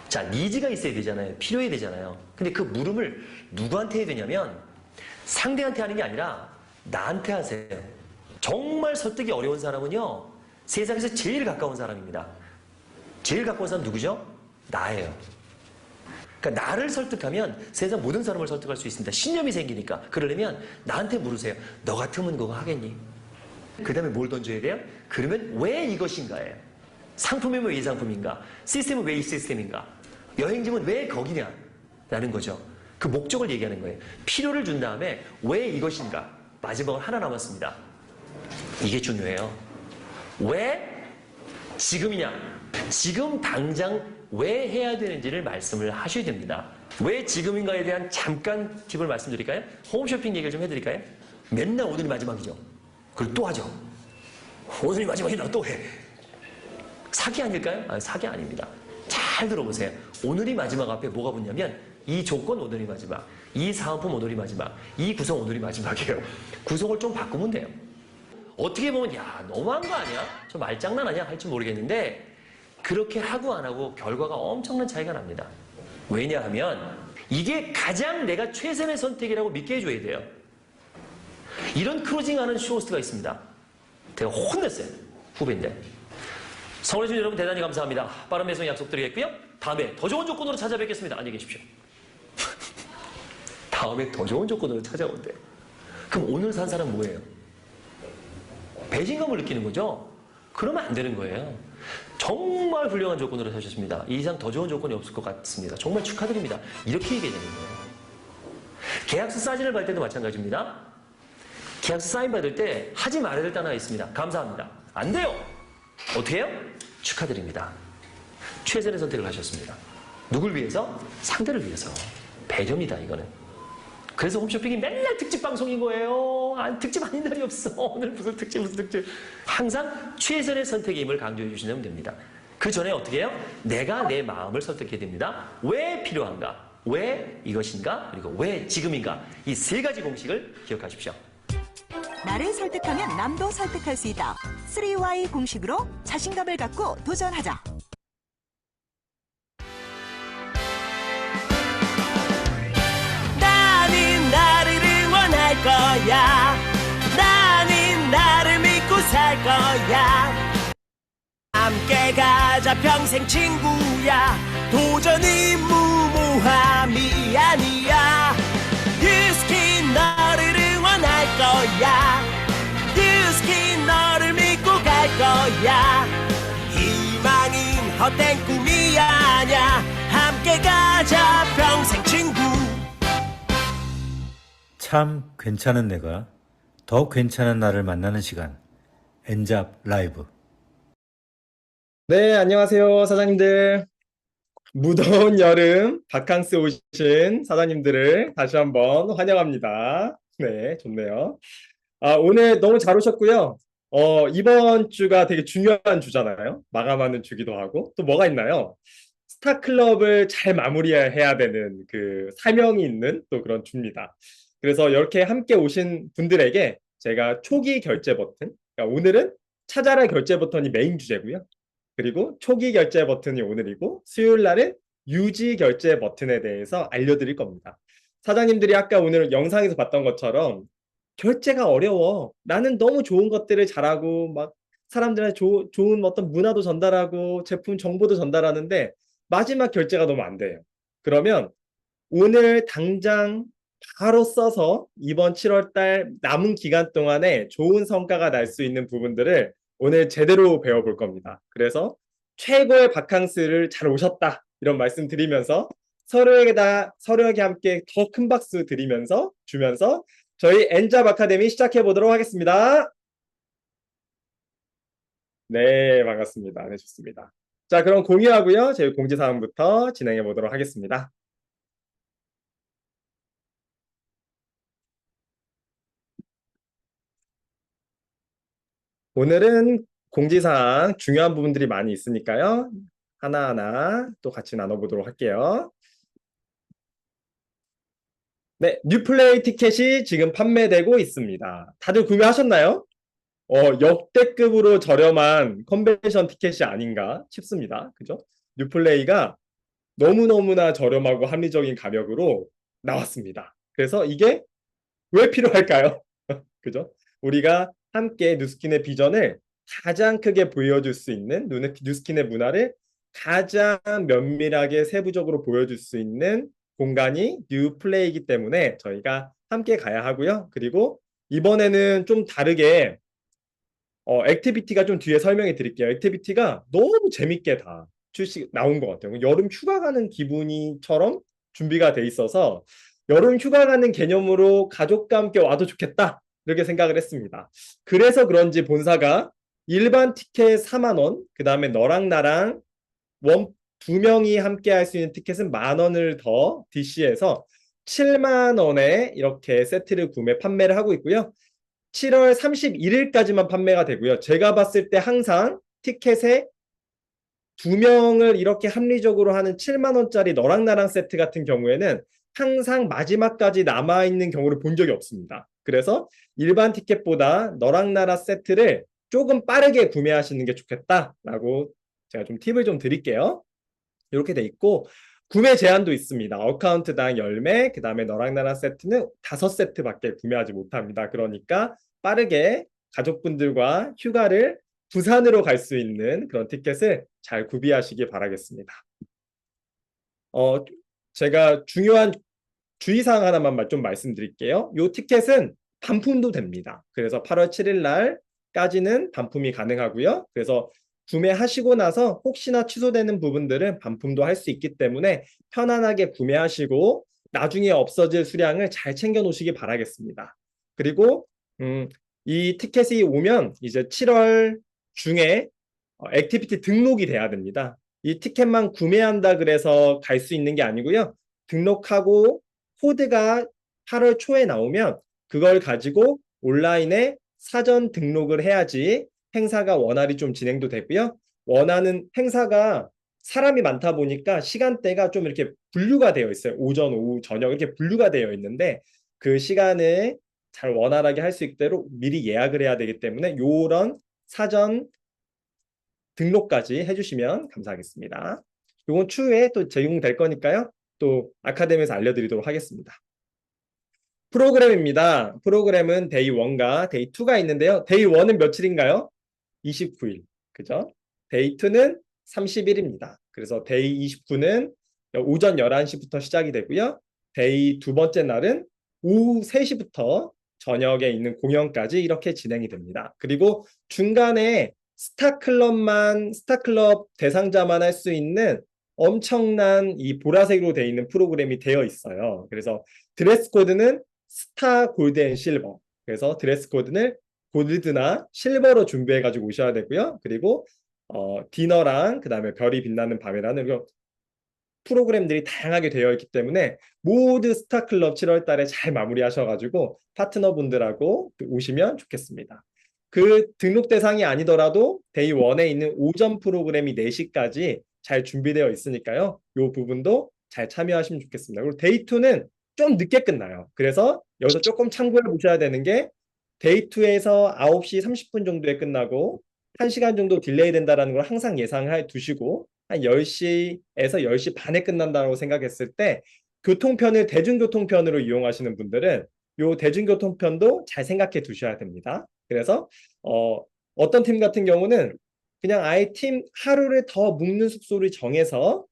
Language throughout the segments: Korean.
자, 니즈가 있어야 되잖아요. 필요해야 되잖아요. 근데 그 물음을 누구한테 해야 되냐면 상대한테 하는 게 아니라 나한테 하세요. 정말 설득이 어려운 사람은요, 세상에서 제일 가까운 사람입니다. 제일 가까운 사람 누구죠? 나예요. 그러니까 나를 설득하면 세상 모든 사람을 설득할 수 있습니다. 신념이 생기니까. 그러려면 나한테 물으세요. 너 같으면 그거 하겠니? 그 다음에 뭘 던져야 돼요? 그러면 왜 이것인가예요. 상품이면 왜 이 상품인가? 시스템은 왜 이 시스템인가? 여행지면 왜 거기냐? 라는 거죠. 그 목적을 얘기하는 거예요. 필요를 준 다음에 왜 이것인가? 마지막으로 하나 남았습니다. 이게 중요해요. 왜 지금이냐? 지금 당장 왜 해야 되는지를 말씀을 하셔야 됩니다. 왜 지금인가에 대한 잠깐 팁을 말씀드릴까요? 홈쇼핑 얘기를 좀 해드릴까요? 맨날 오늘이 마지막이죠. 그리고 또 하죠. 오늘이 마지막이라 또 해. 사기 아닐까요? 아니, 사기 아닙니다. 잘 들어보세요. 오늘이 마지막 앞에 뭐가 붙냐면 이 조건 오늘이 마지막, 이 사은품 오늘이 마지막, 이 구성 오늘이 마지막이에요. 구성을 좀 바꾸면 돼요. 어떻게 보면 야 너무한 거 아니야? 저 말장난 아니야? 할지 모르겠는데 그렇게 하고 안 하고 결과가 엄청난 차이가 납니다. 왜냐하면 이게 가장 내가 최선의 선택이라고 믿게 해줘야 돼요. 이런 크루징하는 쇼호스트가 있습니다. 제가 혼냈어요. 후배인데. 성원해주신 여러분 대단히 감사합니다. 빠른 배송 약속드리겠고요. 다음에 더 좋은 조건으로 찾아뵙겠습니다. 안녕히 계십시오. 다음에 더 좋은 조건으로 찾아온대. 그럼 오늘 산 사람 뭐예요? 배신감을 느끼는 거죠? 그러면 안 되는 거예요. 정말 훌륭한 조건으로 사셨습니다. 이 이상 더 좋은 조건이 없을 것 같습니다. 정말 축하드립니다. 이렇게 얘기해야 되는 거예요. 계약서 사진을 받을 때도 마찬가지입니다. 계약서 사인 받을 때 하지 말아야 될 단어가 있습니다. 감사합니다. 안 돼요. 어떻게 해요? 축하드립니다. 최선의 선택을 하셨습니다. 누굴 위해서? 상대를 위해서. 배려입니다, 이거는. 그래서 홈쇼핑이 맨날 특집 방송인 거예요. 특집 아닌 날이 없어. 오늘 무슨 특집, 무슨 특집. 항상 최선의 선택임을 강조해 주시면 됩니다. 그 전에 어떻게 해요? 내가 내 마음을 설득해야 됩니다. 왜 필요한가? 왜 이것인가? 그리고 왜 지금인가? 이 세 가지 공식을 기억하십시오. 나를 설득하면 남도 설득할 수 있다. 3Y 공식으로 자신감을 갖고 도전하자. 나는 나를 응원할 거야. 나는 나를 믿고 살 거야. 함께 가자 평생 친구야. 도전은 무모함이 아니야. 유스킨 너를 응원할 거야. 유스킨 너를 믿고 갈 거야. 희망은 헛된 꿈이 아냐. 함께 가자 평생 친구. 참 괜찮은 내가 더 괜찮은 나를 만나는 시간 엔잡 라이브. 네, 안녕하세요, 사장님들. 무더운 여름 바캉스 오신 사장님들을 다시 한번 환영합니다. 네, 좋네요. 오늘 너무 잘 오셨고요. 이번 주가 되게 중요한 주잖아요. 마감하는 주기도 하고. 또 뭐가 있나요? 스타클럽을 잘 마무리해야 되는 그 사명이 있는 또 그런 주입니다. 그래서 이렇게 함께 오신 분들에게 제가 초기 결제 버튼, 그러니까 오늘은 찾아라 결제 버튼이 메인 주제고요. 그리고 초기 결제 버튼이 오늘이고 수요일 날은 유지 결제 버튼에 대해서 알려드릴 겁니다. 사장님들이 아까 오늘 영상에서 봤던 것처럼 결제가 어려워. 나는 너무 좋은 것들을 잘하고 막 사람들한테 좋은 어떤 문화도 전달하고 제품 정보도 전달하는데 마지막 결제가 너무 안 돼요. 그러면 오늘 당장 바로 써서 이번 7월 달 남은 기간 동안에 좋은 성과가 날 수 있는 부분들을 오늘 제대로 배워볼 겁니다. 그래서 최고의 바캉스를 잘 오셨다 이런 말씀 드리면서 서로에게 함께 더 큰 박수 주면서 저희 엔잡 아카데미 시작해 보도록 하겠습니다. 네, 반갑습니다. 네, 좋습니다. 자, 그럼 공유하고요. 저희 공지사항부터 진행해 보도록 하겠습니다. 오늘은 공지사항 중요한 부분들이 많이 있으니까요. 하나하나 또 같이 나눠보도록 할게요. 네, 뉴플레이 티켓이 지금 판매되고 있습니다. 다들 구매하셨나요? 역대급으로 저렴한 컨벤션 티켓이 아닌가 싶습니다. 그죠? 뉴플레이가 너무너무나 저렴하고 합리적인 가격으로 나왔습니다. 그래서 이게 왜 필요할까요? 그죠? 우리가 함께 누스킨의 비전을 가장 크게 보여줄 수 있는 누스킨의 문화를 가장 면밀하게 세부적으로 보여줄 수 있는 공간이 뉴플레이이기 때문에 저희가 함께 가야 하고요. 그리고 이번에는 좀 다르게 액티비티가 좀 뒤에 설명해 드릴게요. 액티비티가 너무 재밌게 다 나온 것 같아요. 여름 휴가 가는 기분이처럼 준비가 돼 있어서 여름 휴가 가는 개념으로 가족과 함께 와도 좋겠다 이렇게 생각을 했습니다. 그래서 그런지 본사가 일반 티켓 4만 원, 그 다음에 너랑 나랑 두 명이 함께 할 수 있는 티켓은 10,000원을 더 DC해서 7만 원에 이렇게 세트를 판매를 하고 있고요. 7월 31일까지만 판매가 되고요. 제가 봤을 때 항상 티켓에 2명을 이렇게 합리적으로 하는 7만 원짜리 너랑 나랑 세트 같은 경우에는 항상 마지막까지 남아있는 경우를 본 적이 없습니다. 그래서 일반 티켓보다 너랑 나랑 세트를 조금 빠르게 구매하시는 게 좋겠다라고 제가 좀 팁을 좀 드릴게요. 이렇게 돼 있고 구매 제한도 있습니다. 어카운트당 10매, 그 다음에 너랑 나랑 세트는 5세트밖에 구매하지 못합니다. 그러니까 빠르게 가족분들과 휴가를 부산으로 갈 수 있는 그런 티켓을 잘 구비하시기 바라겠습니다. 제가 중요한 주의사항 하나만 좀 말씀드릴게요. 이 티켓은 반품도 됩니다. 그래서 8월 7일 날까지는 반품이 가능하고요. 그래서 구매하시고 나서 혹시나 취소되는 부분들은 반품도 할 수 있기 때문에 편안하게 구매하시고 나중에 없어질 수량을 잘 챙겨 놓으시기 바라겠습니다. 그리고 이 티켓이 오면 이제 7월 중에 액티비티 등록이 돼야 됩니다. 이 티켓만 구매한다 그래서 갈 수 있는 게 아니고요. 등록하고 코드가 8월 초에 나오면 그걸 가지고 온라인에 사전 등록을 해야지 행사가 원활히 좀 진행도 되고요. 원하는 행사가 사람이 많다 보니까 시간대가 좀 이렇게 분류가 되어 있어요. 오전, 오후, 저녁 이렇게 분류가 되어 있는데 그 시간에 잘 원활하게 할 수 있도록 미리 예약을 해야 되기 때문에 이런 사전 등록까지 해주시면 감사하겠습니다. 이건 추후에 또 제공될 거니까요. 또 아카데미에서 알려드리도록 하겠습니다. 프로그램입니다. 프로그램은 데이 1과 데이 2가 있는데요. 데이 1은 며칠인가요? 29일. 그죠? 데이 2는 30일입니다. 그래서 데이 29는 오전 11시부터 시작이 되고요. 데이 두 번째 날은 오후 3시부터 저녁에 있는 공연까지 이렇게 진행이 됩니다. 그리고 중간에 스타클럽 대상자만 할 수 있는 엄청난 이 보라색으로 되어 있는 프로그램이 되어 있어요. 그래서 드레스 코드는 스타, 골드 앤 실버. 그래서 드레스 코드는 골드나 실버로 준비해 가지고 오셔야 되고요. 그리고 디너랑 그 다음에 별이 빛나는 밤이라는 프로그램들이 다양하게 되어 있기 때문에 모두 스타클럽 7월 달에 잘 마무리하셔가지고 파트너분들하고 오시면 좋겠습니다. 그 등록 대상이 아니더라도 데이 1에 있는 오전 프로그램이 4시까지 잘 준비되어 있으니까요. 이 부분도 잘 참여하시면 좋겠습니다. 그리고 데이 2는 좀 늦게 끝나요. 그래서 여기서 조금 참고해 보셔야 되는 게 데이 2에서 9시 30분 정도에 끝나고 1시간 정도 딜레이 된다는 걸 항상 예상해 두시고 한 10시에서 10시 반에 끝난다고 생각했을 때 교통편을 대중교통편으로 이용하시는 분들은 이 대중교통편도 잘 생각해 두셔야 됩니다. 그래서 어떤 팀 같은 경우는 그냥 아예 팀 하루를 더 묵는 숙소를 정해서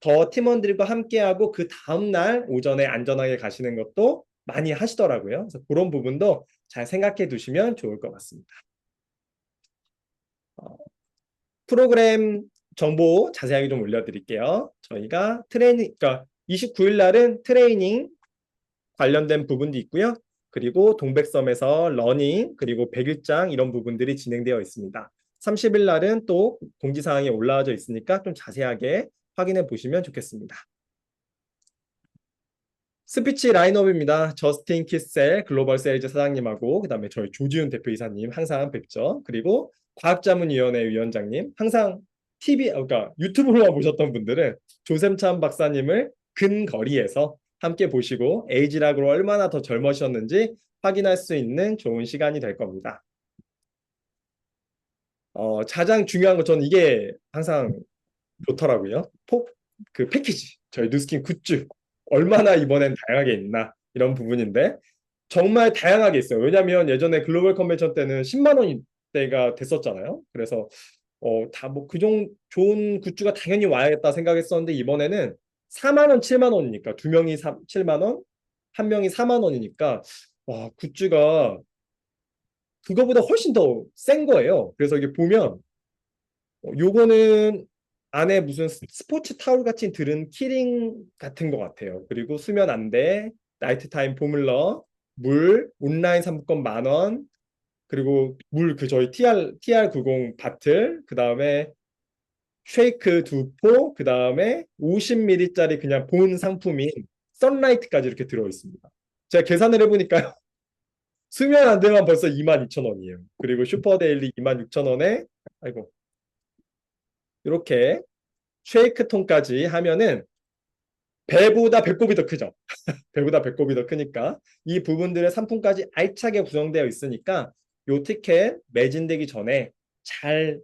더 팀원들과 함께하고 그 다음날 오전에 안전하게 가시는 것도 많이 하시더라고요. 그래서 그런 부분도 잘 생각해 두시면 좋을 것 같습니다. 프로그램 정보 자세하게 좀 올려드릴게요. 저희가 그러니까 29일 날은 트레이닝 관련된 부분도 있고요. 그리고 동백섬에서 러닝, 그리고 100일장 이런 부분들이 진행되어 있습니다. 30일 날은 또 공지사항이 올라와져 있으니까 좀 자세하게 확인해 보시면 좋겠습니다. 스피치 라인업입니다. 저스틴 키셀 글로벌 세일즈 사장님하고 그 다음에 저희 조지훈 대표이사님 항상 뵙죠. 그리고 과학자문위원회 위원장님 항상 그러니까 유튜브로만 보셨던 분들은 조샘찬 박사님을 근거리에서 함께 보시고 에이지락으로 얼마나 더 젊으셨는지 확인할 수 있는 좋은 시간이 될 겁니다. 가장 중요한 거 저는 이게 항상 좋더라고요. 그 패키지, 저희 누스킨 굿즈 얼마나 이번엔 다양하게 있나 이런 부분인데 정말 다양하게 있어요. 왜냐하면 예전에 글로벌 컨벤션 때는 10만 원대가 됐었잖아요. 그래서 다 뭐 그 정도 좋은 굿즈가 당연히 와야겠다 생각했었는데 이번에는 4만 원, 7만 원이니까 두 명이 7만 원, 한 명이 4만 원이니까 와 굿즈가 그거보다 훨씬 더 센 거예요. 그래서 이게 보면 요거는 안에 무슨 스포츠 타올 같이 들은 키링 같은 것 같아요. 그리고 수면 안대, 나이트 타임 폼물러, 물, 온라인 상품권 10,000원, 그리고 물 그 저희 TR90 바틀, 그 다음에 쉐이크 2포, 그 다음에 50ml짜리 그냥 본 상품인 선라이트까지 이렇게 들어있습니다. 제가 계산을 해보니까요. 수면 안대만 벌써 22,000원이에요. 그리고 슈퍼데일리 26,000원에 아이고 이렇게 쉐이크통까지 하면은 배보다 배꼽이 더 크죠. 배보다 배꼽이 더 크니까 이 부분들의 상품까지 알차게 구성되어 있으니까 요 티켓 매진되기 전에 잘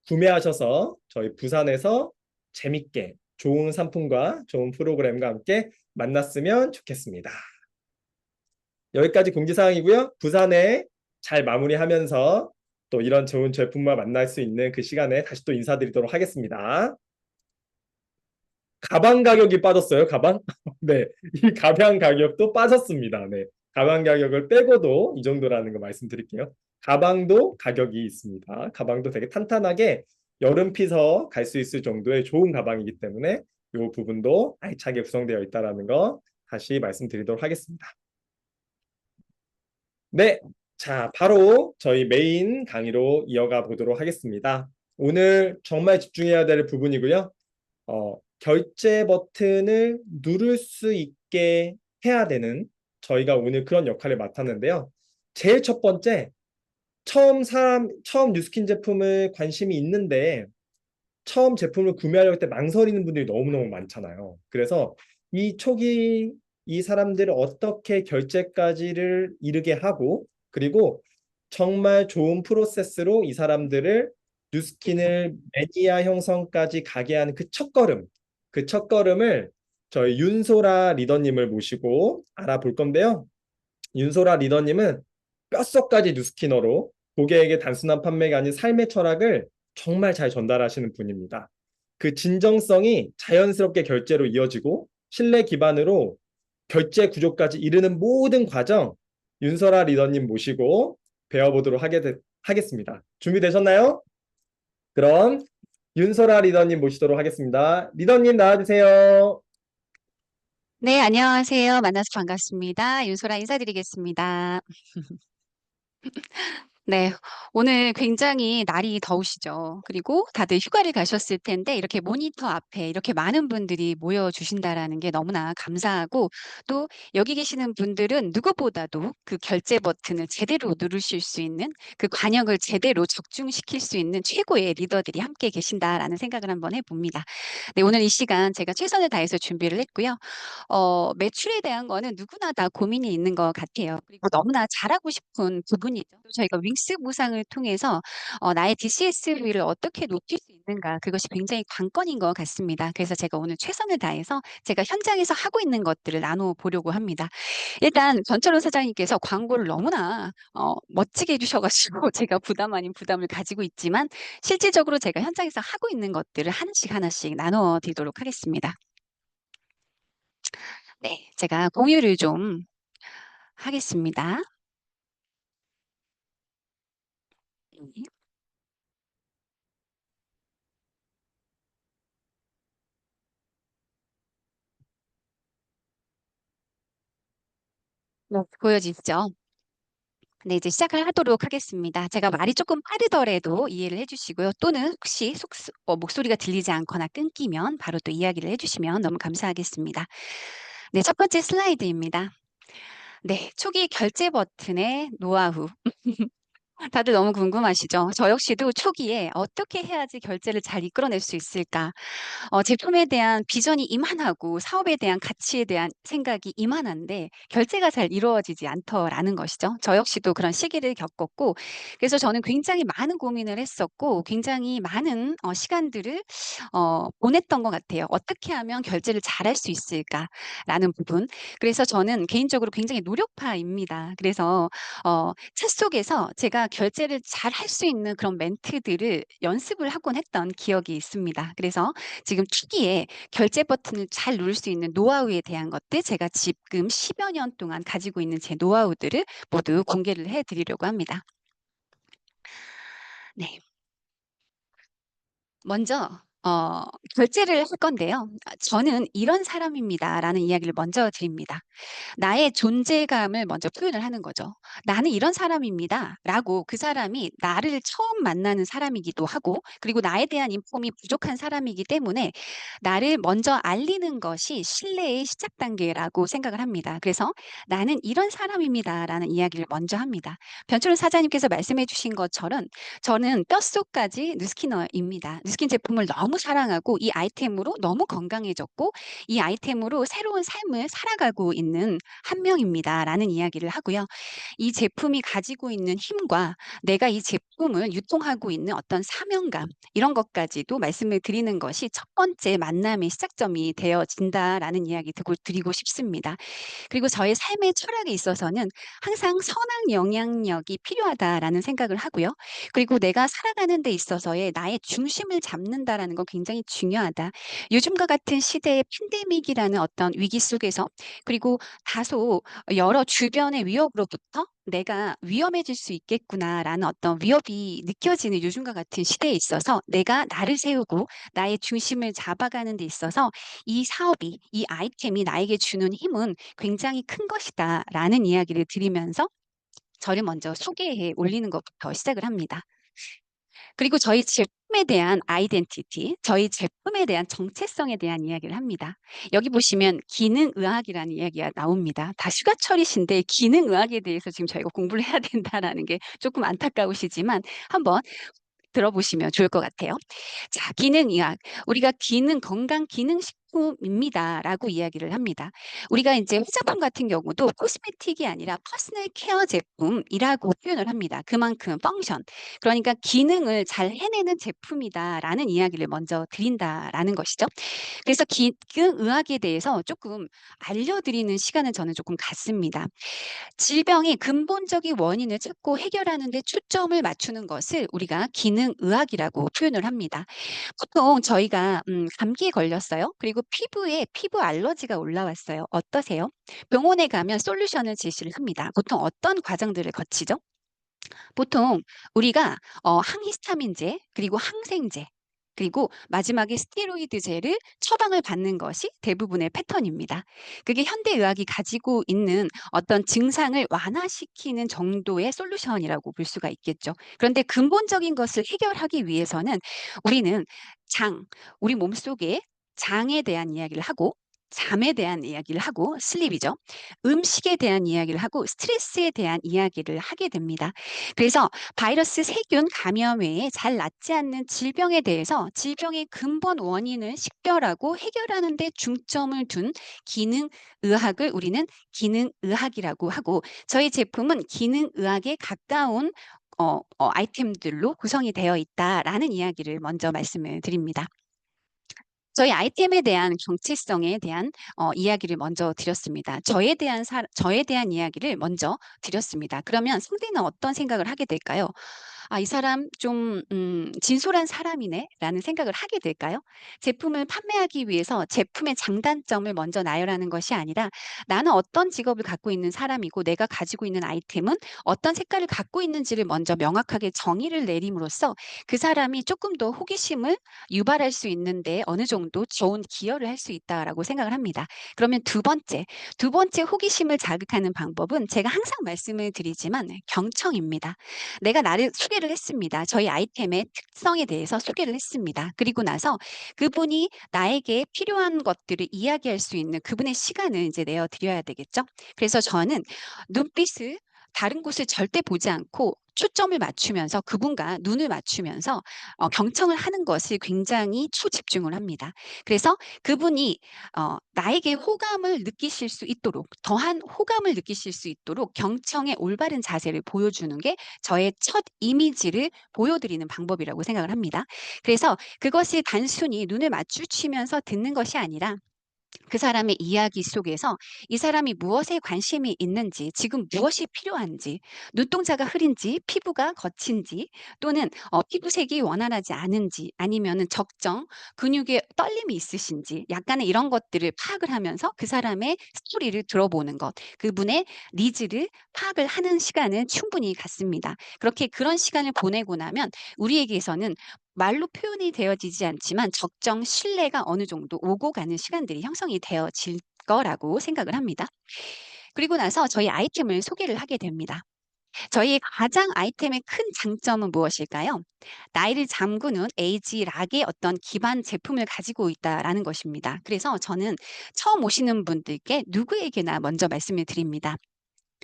구매하셔서 저희 부산에서 재밌게 좋은 상품과 좋은 프로그램과 함께 만났으면 좋겠습니다. 여기까지 공지사항이고요. 부산에 잘 마무리하면서 또 이런 좋은 제품과 만날 수 있는 그 시간에 다시 또 인사드리도록 하겠습니다. 가방 가격이 빠졌어요. 가방? 네, 이 가방 가격도 빠졌습니다. 네, 가방 가격을 빼고도 이 정도라는 거 말씀드릴게요. 가방도 가격이 있습니다. 가방도 되게 탄탄하게 여름 피서 갈 수 있을 정도의 좋은 가방이기 때문에 이 부분도 알차게 구성되어 있다는 거 다시 말씀드리도록 하겠습니다. 네, 자, 바로 저희 메인 강의로 이어가 보도록 하겠습니다. 오늘 정말 집중해야 될 부분이고요. 결제 버튼을 누를 수 있게 해야 되는 저희가 오늘 그런 역할을 맡았는데요. 제일 첫 번째, 처음 뉴스킨 제품을 관심이 있는데 처음 제품을 구매하려고 할 때 망설이는 분들이 너무너무 많잖아요. 그래서 이 초기 이 사람들을 어떻게 결제까지를 이르게 하고 그리고 정말 좋은 프로세스로 이 사람들을 뉴스킨을 매니아 형성까지 가게 하는 그 첫걸음을 저희 윤소라 리더님을 모시고 알아볼 건데요. 윤소라 리더님은 뼛속까지 뉴스키너로 고객에게 단순한 판매가 아닌 삶의 철학을 정말 잘 전달하시는 분입니다. 그 진정성이 자연스럽게 결제로 이어지고 신뢰 기반으로 결제 구조까지 이르는 모든 과정 윤설아 리더님 모시고 배워보도록 하겠습니다. 준비되셨나요? 그럼 윤설아 리더님 모시도록 하겠습니다. 리더님 나와주세요. 네, 안녕하세요. 만나서 반갑습니다. 윤소라 인사드리겠습니다. 네, 오늘 굉장히 날이 더우시죠. 그리고 다들 휴가를 가셨을 텐데 이렇게 모니터 앞에 이렇게 많은 분들이 모여주신다라는 게 너무나 감사하고 또 여기 계시는 분들은 누구보다도 그 결제 버튼을 제대로 누르실 수 있는 그 관역을 제대로 적중시킬 수 있는 최고의 리더들이 함께 계신다라는 생각을 한번 해봅니다. 네, 오늘 이 시간 제가 최선을 다해서 준비를 했고요. 매출에 대한 거는 누구나 다 고민이 있는 것 같아요. 그리고 너무나 잘하고 싶은 부분이죠. 또 저희가 윙스 보상을 통해서 나의 DCS를 어떻게 높일 수 있는가 그것이 굉장히 관건인 것 같습니다. 그래서 제가 오늘 최선을 다해서 제가 현장에서 하고 있는 것들을 나눠보려고 합니다. 일단 전철원 사장님께서 광고를 너무나 멋지게 해주셔가지고 제가 부담 아닌 부담을 가지고 있지만 실질적으로 제가 현장에서 하고 있는 것들을 하나씩 나눠드리도록 하겠습니다. 네, 제가 공유를 좀 하겠습니다. 네. 보여지죠? 네, 이제 시작을 하도록 하겠습니다. 제가 말이 조금 빠르더라도 이해를 해주시고요. 또는 혹시 목소리가 들리지 않거나 끊기면 바로 또 이야기를 해주시면 너무 감사하겠습니다. 네, 첫 번째 슬라이드입니다. 네, 초기 결제 버튼의 노하우. 다들 너무 궁금하시죠? 저 역시도 초기에 어떻게 해야지 결제를 잘 이끌어낼 수 있을까? 제품에 대한 비전이 이만하고 사업에 대한 가치에 대한 생각이 이만한데 결제가 잘 이루어지지 않더라는 것이죠. 저 역시도 그런 시기를 겪었고 그래서 저는 굉장히 많은 고민을 했었고 굉장히 많은 시간들을 보냈던 것 같아요. '어떻게 하면 결제를 잘할 수 있을까?'라는 부분. 그래서 저는 개인적으로 굉장히 노력파입니다. 그래서 차 속에서 제가 결제를 잘 할 수 있는 그런 멘트들을 연습을 하곤 했던 기억이 있습니다. 그래서 지금 초기에 결제 버튼을 잘 누를 수 있는 노하우에 대한 것들 제가 지금 10여 년 동안 가지고 있는 제 노하우들을 모두 공개를 해 드리려고 합니다. 네. 먼저 결제를 할 건데요. "저는 이런 사람입니다."라는 이야기를 먼저 드립니다. 나의 존재감을 먼저 표현을 하는 거죠. "나는 이런 사람입니다."라고 그 사람이 나를 처음 만나는 사람이기도 하고 그리고 나에 대한 인폼이 부족한 사람이기 때문에 나를 먼저 알리는 것이 신뢰의 시작 단계라고 생각을 합니다. 그래서 "나는 이런 사람입니다."라는 이야기를 먼저 합니다. 변철훈 사장님께서 말씀해 주신 것처럼 저는 뼛속까지 누스키너입니다. 누스킨 제품을 너무 사랑하고 이 아이템으로 너무 건강해졌고 이 아이템으로 새로운 삶을 살아가고 있는 한 명입니다라는 이야기를 하고요. 이 제품이 가지고 있는 힘과 내가 이 제품을 유통하고 있는 어떤 사명감 이런 것까지도 말씀을 드리는 것이 첫 번째 만남의 시작점이 되어진다라는 이야기 드리고 싶습니다. 그리고 저의 삶의 철학에 있어서는 항상 선한 영향력이 필요하다라는 생각을 하고요. 그리고 내가 살아가는 데 있어서의 나의 중심을 잡는다라는 건 굉장히 중요하다. 요즘과 같은 시대의 팬데믹이라는 어떤 위기 속에서 그리고 다소 여러 주변의 위협으로부터 '내가 위험해질 수 있겠구나.'라는 어떤 위협이 느껴지는 요즘과 같은 시대에 있어서 내가 나를 세우고 나의 중심을 잡아가는 데 있어서 이 사업이 이 아이템이 나에게 주는 힘은 굉장히 큰 것이다라는 이야기를 드리면서 저를 먼저 소개해 올리는 것부터 시작을 합니다. 그리고 저희 제품에 대한 아이덴티티, 저희 제품에 대한 정체성에 대한 이야기를 합니다. 여기 보시면 기능의학이라는 이야기가 나옵니다. 다 휴가철이신데 기능의학에 대해서 지금 저희가 공부를 해야 된다라는 게 조금 안타까우시지만 한번 들어보시면 좋을 것 같아요. 자, 기능의학. 우리가 건강 기능식품입니다라고 이야기를 합니다. 우리가 이제 화장품 같은 경우도 코스메틱이 아니라 퍼스널 케어 제품이라고 표현을 합니다. 그만큼 펑션. 그러니까 기능을 잘 해내는 제품이다라는 이야기를 먼저 드린다라는 것이죠. 그래서 기능의학에 대해서 조금 알려드리는 시간을 저는 조금 갖습니다. 질병의 근본적인 원인을 찾고 해결하는 데 초점을 맞추는 것을 우리가 기능의학이라고 표현을 합니다. 보통 저희가 감기에 걸렸어요. 그리고 피부에 피부 알러지가 올라왔어요. 어떠세요? 병원에 가면 솔루션을 제시를 합니다. 보통 어떤 과정들을 거치죠? 보통 우리가 항히스타민제 그리고 항생제 그리고 마지막에 스테로이드제를 처방을 받는 것이 대부분의 패턴입니다. 그게 현대의학이 가지고 있는 어떤 증상을 완화시키는 정도의 솔루션이라고 볼 수가 있겠죠. 그런데 근본적인 것을 해결하기 위해서는 우리는 우리 몸속에 장에 대한 이야기를 하고 잠에 대한 이야기를 하고 슬립이죠. 음식에 대한 이야기를 하고 스트레스에 대한 이야기를 하게 됩니다. 그래서 바이러스 세균 감염 외에 잘 낫지 않는 질병에 대해서 질병의 근본 원인을 식별하고 해결하는 데 중점을 둔 기능의학을 우리는 기능의학이라고 하고 저희 제품은 기능의학에 가까운 아이템들로 구성이 되어 있다라는 이야기를 먼저 말씀을 드립니다. 저희 아이템에 대한 정체성에 대한 이야기를 먼저 드렸습니다. 저에 대한 이야기를 먼저 드렸습니다. 그러면 상대는 어떤 생각을 하게 될까요? '아 이 사람 좀 진솔한 사람이네.'라는 생각을 하게 될까요? 제품을 판매하기 위해서 제품의 장단점을 먼저 나열하는 것이 아니라 '나는 어떤 직업을 갖고 있는 사람이고 내가 가지고 있는 아이템은 어떤 색깔을 갖고 있는지를 먼저 명확하게 정의를 내림으로써 그 사람이 조금 더 호기심을 유발할 수 있는데 어느 정도 좋은 기여를 할 수 있다라고 생각을 합니다. 그러면 두 번째 호기심을 자극하는 방법은 제가 항상 말씀을 드리지만 경청입니다. 내가 나를 소개를 했습니다. 저희 아이템의 특성에 대해서 소개를 했습니다. 그리고 나서 그분이 나에게 필요한 것들을 이야기할 수 있는 그분의 시간을 이제 내어 드려야 되겠죠. 그래서 저는 눈빛을 다른 곳을 절대 보지 않고 초점을 맞추면서 그분과 눈을 맞추면서 경청을 하는 것을 굉장히 초집중을 합니다. 그래서 그분이 나에게 호감을 느끼실 수 있도록 더한 호감을 느끼실 수 있도록 경청의 올바른 자세를 보여주는 게 저의 첫 이미지를 보여드리는 방법이라고 생각을 합니다. 그래서 그것이 단순히 눈을 마주치면서 듣는 것이 아니라 그 사람의 이야기 속에서 이 사람이 무엇에 관심이 있는지, 지금 무엇이 필요한지, 눈동자가 흐린지, 피부가 거친지, 또는 피부색이 원활하지 않은지, 아니면은 적정 근육에 떨림이 있으신지, 약간의 이런 것들을 파악을 하면서 그 사람의 스토리를 들어보는 것, 그분의 니즈를 파악을 하는 시간은 충분히 갖습니다. 그렇게 그런 시간을 보내고 나면 우리에게서는 말로 표현이 되어지지 않지만 적정 신뢰가 어느 정도 오고 가는 시간들이 형성이 되어질 거라고 생각을 합니다. 그리고 나서 저희 아이템을 소개를 하게 됩니다. 저희의 가장 아이템의 큰 장점은 무엇일까요? 나이를 잠그는 에이지락의 어떤 기반 제품을 가지고 있다라는 것입니다. 그래서 저는 처음 오시는 분들께 누구에게나 먼저 말씀을 드립니다.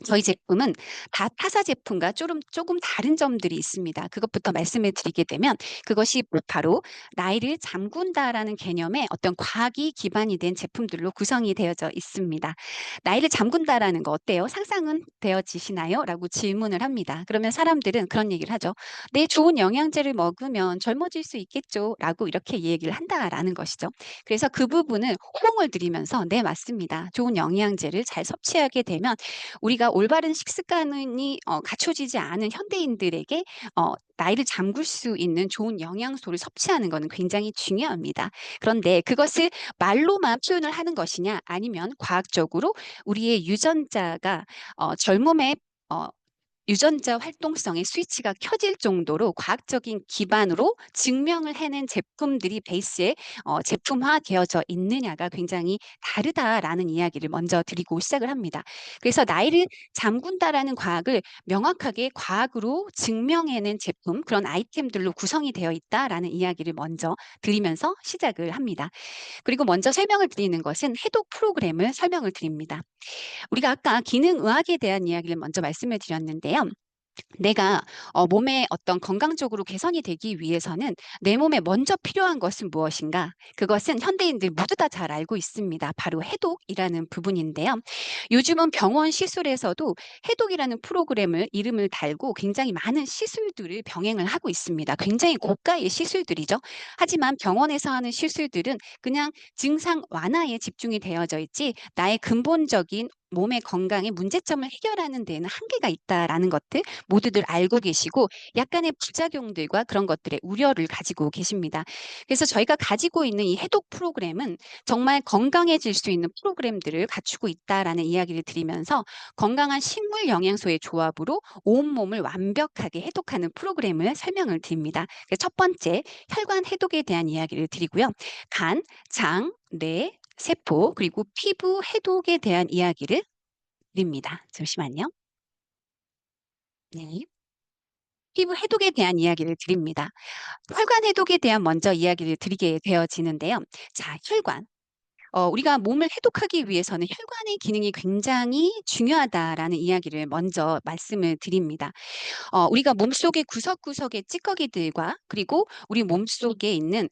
저희 제품은 다 타사 제품과 조금 다른 점들이 있습니다. 그것부터 말씀을 드리게 되면 그것이 바로 나이를 잠군다라는 개념의 어떤 과학이 기반이 된 제품들로 구성이 되어져 있습니다. 나이를 잠군다라는 거 어때요? 상상은 되어지시나요? 라고 질문을 합니다. 그러면 사람들은 그런 얘기를 하죠. 네, 좋은 영양제를 먹으면 젊어질 수 있겠죠. 라고 이렇게 얘기를 한다라는 것이죠. 그래서 그 부분을 호응을 드리면서 네, 맞습니다. 좋은 영양제를 잘 섭취하게 되면 우리가 올바른 식습관이 갖춰지지 않은 현대인들에게 나이를 잠글 수 있는 좋은 영양소를 섭취하는 것은 굉장히 중요합니다. 그런데 그것을 말로만 표현을 하는 것이냐 아니면 과학적으로 우리의 유전자가 젊음의 유전자 활동성의 스위치가 켜질 정도로 과학적인 기반으로 증명을 해낸 제품들이 베이스에 제품화되어져 있느냐가 굉장히 다르다라는 이야기를 먼저 드리고 시작을 합니다. 그래서 나이를 잠군다라는 과학을 명확하게 과학으로 증명해낸 제품, 그런 아이템들로 구성이 되어 있다라는 이야기를 먼저 드리면서 시작을 합니다. 그리고 먼저 설명을 드리는 것은 해독 프로그램을 설명을 드립니다. 우리가 아까 기능의학에 대한 이야기를 먼저 말씀을 드렸는데요. 내가 몸의 어떤 건강적으로 개선이 되기 위해서는 내 몸에 먼저 필요한 것은 무엇인가? 그것은 현대인들 모두 다 잘 알고 있습니다. 바로 해독이라는 부분인데요. 요즘은 병원 시술에서도 해독이라는 프로그램을 이름을 달고 굉장히 많은 시술들을 병행을 하고 있습니다. 굉장히 고가의 시술들이죠. 하지만 병원에서 하는 시술들은 그냥 증상 완화에 집중이 되어져 있지 나의 근본적인 몸의 건강의 문제점을 해결하는 데에는 한계가 있다라는 것들 모두들 알고 계시고 약간의 부작용들과 그런 것들의 우려를 가지고 계십니다. 그래서 저희가 가지고 있는 이 해독 프로그램은 정말 건강해질 수 있는 프로그램들을 갖추고 있다라는 이야기를 드리면서 건강한 식물 영양소의 조합으로 온몸을 완벽하게 해독하는 프로그램을 설명을 드립니다. 첫 번째, 혈관 해독에 대한 이야기를 드리고요. 간, 장, 뇌, 세포, 그리고 피부 해독에 대한 이야기를 드립니다. 잠시만요. 네. 피부 해독에 대한 이야기를 드립니다. 혈관 해독에 대한 먼저 이야기를 드리게 되어지는데요. 자, 혈관. 우리가 몸을 해독하기 위해서는 혈관의 기능이 굉장히 중요하다라는 이야기를 먼저 말씀을 드립니다. 우리가 몸속의 구석구석의 찌꺼기들과 그리고 우리 몸속에 있는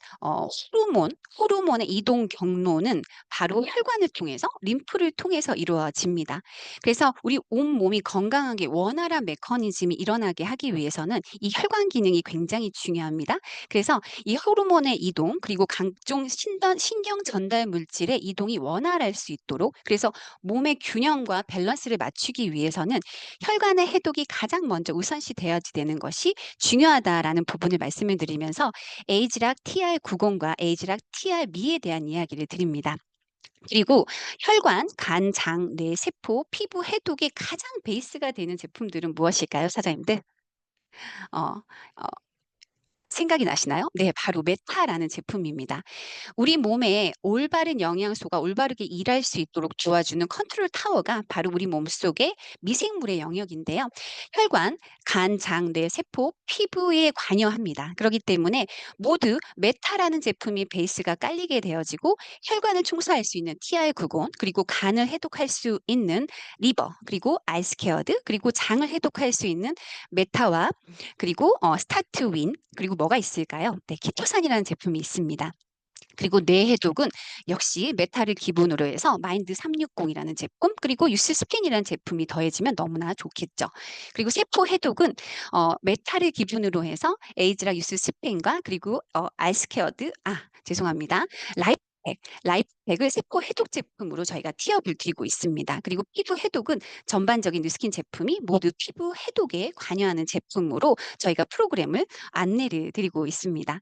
호르몬의 이동 경로는 바로 혈관을 통해서 림프를 통해서 이루어집니다. 그래서 우리 온몸이 건강하게 원활한 메커니즘이 일어나게 하기 위해서는 이 혈관 기능이 굉장히 중요합니다. 그래서 이 호르몬의 이동 그리고 각종 신경 전달 물질의 이동이 원활할 수 있도록 그래서 몸의 균형과 밸런스를 맞추기 위해서는 혈관의 해독이 가장 먼저 우선시 되어야 되는 것이 중요하다라는 부분을 말씀을 드리면서 에이지락 TR90과 에이지락 TR미에 대한 이야기를 드립니다. 그리고 혈관, 간, 장, 뇌, 세포, 피부 해독의 가장 베이스가 되는 제품들은 무엇일까요, 사장님들? 어, 어, 생각이 나시나요? 네, 바로 메타라는 제품입니다. 우리 몸에 올바른 영양소가 올바르게 일할 수 있도록 도와주는 컨트롤 타워가 바로 우리 몸속의 미생물의 영역인데요. 혈관, 간, 장, 뇌, 세포, 피부에 관여합니다. 그렇기 때문에 모두 메타라는 제품이 베이스가 깔리게 되어지고 혈관을 청소할 수 있는 TR90, 그리고 간을 해독할 수 있는 리버, 그리고 아이스케어드, 그리고 장을 해독할 수 있는 메타와 그리고 스타트윈, 그리고 뭐가 있을까요? 네, 키토산이라는 제품이 있습니다. 그리고 뇌 해독은 역시 메타를 기본으로 해서 마인드 360이라는 제품, 그리고 유스 스캔이라는 제품이 더해지면 너무나 좋겠죠. 그리고 세포 해독은 메타를 기본으로 해서 에이즈라 유스 스펜과 그리고 알스케어드, 죄송합니다. 라이프팩을 세포 해독 제품으로 저희가 티업을 드리고 있습니다. 그리고 피부 해독은 전반적인 뉴스킨 제품이 모두 피부 해독에 관여하는 제품으로 저희가 프로그램을 안내를 드리고 있습니다.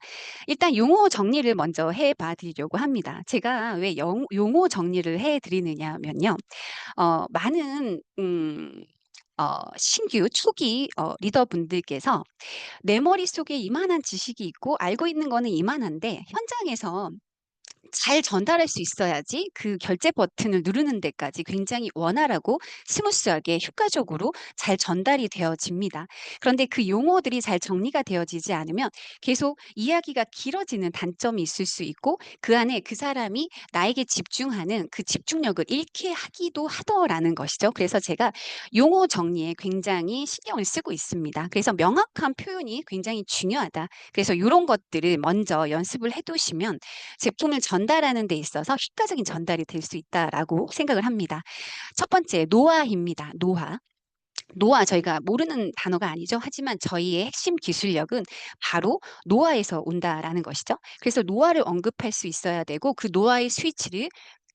일단 용어 정리를 먼저 해봐 드리려고 합니다. 제가 왜 용어 정리를 해드리느냐면요. 많은 신규 초기 리더분들께서 내 머릿속에 이만한 지식이 있고 알고 있는 거는 이만한데 현장에서 잘 전달할 수 있어야지 그 결제 버튼을 누르는 데까지 굉장히 원활하고 스무스하게 효과적으로 잘 전달이 되어집니다. 그런데 그 용어들이 잘 정리가 되어지지 않으면 계속 이야기가 길어지는 단점이 있을 수 있고 그 안에 그 사람이 나에게 집중하는 그 집중력을 잃게 하기도 하더라는 것이죠. 그래서 제가 용어 정리에 굉장히 신경을 쓰고 있습니다. 그래서 명확한 표현이 굉장히 중요하다. 그래서 이런 것들을 먼저 연습을 해두시면 제품을 전달하는 데 있어서 효과적인 전달이 될 수 있다라고 생각을 합니다. 첫 번째, 노화입니다. 노화. 노화 저희가 모르는 단어가 아니죠. 하지만 저희의 핵심 기술력은 바로 노화에서 온다라는 것이죠. 그래서 노화를 언급할 수 있어야 되고 그 노화의 스위치를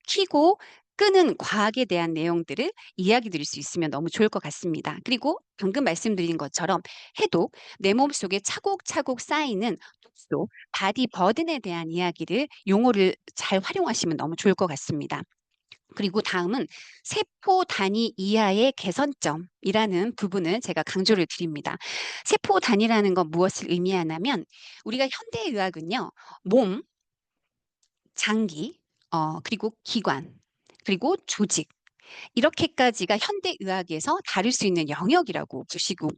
켜고 끄는 과학에 대한 내용들을 이야기 드릴 수 있으면 너무 좋을 것 같습니다. 그리고 방금 말씀드린 것처럼 해독, 내 몸속에 차곡차곡 쌓이는 독소, 바디 버든에 대한 이야기를 용어를 잘 활용하시면 너무 좋을 것 같습니다. 그리고 다음은 세포 단위 이하의 개선점이라는 부분을 제가 강조를 드립니다. 세포 단위라는 건 무엇을 의미하냐면 우리가 현대의학은요, 몸, 장기, 그리고 기관, 그리고 조직, 이렇게까지가 현대의학에서 다룰 수 있는 영역이라고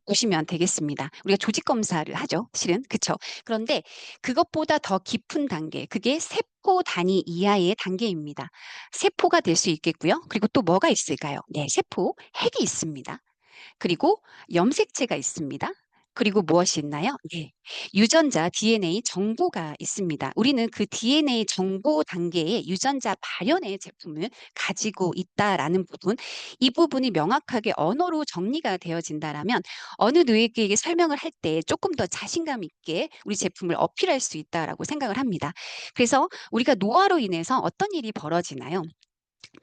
보시면 되겠습니다. 우리가 조직 검사를 하죠. 실은. 그렇죠. 그런데 그것보다 더 깊은 단계, 그게 세포 단위 이하의 단계입니다. 세포가 될 수 있겠고요. 그리고 또 뭐가 있을까요? 네, 세포 핵이 있습니다. 그리고 염색체가 있습니다. 그리고 무엇이 있나요? 네, 유전자 DNA 정보가 있습니다. 우리는 그 DNA 정보 단계의 유전자 발현의 제품을 가지고 있다라는 부분, 이 부분이 명확하게 언어로 정리가 되어진다라면 어느 누구에게 설명을 할 때 조금 더 자신감 있게 우리 제품을 어필할 수 있다라고 생각을 합니다. 그래서 우리가 노화로 인해서 어떤 일이 벌어지나요?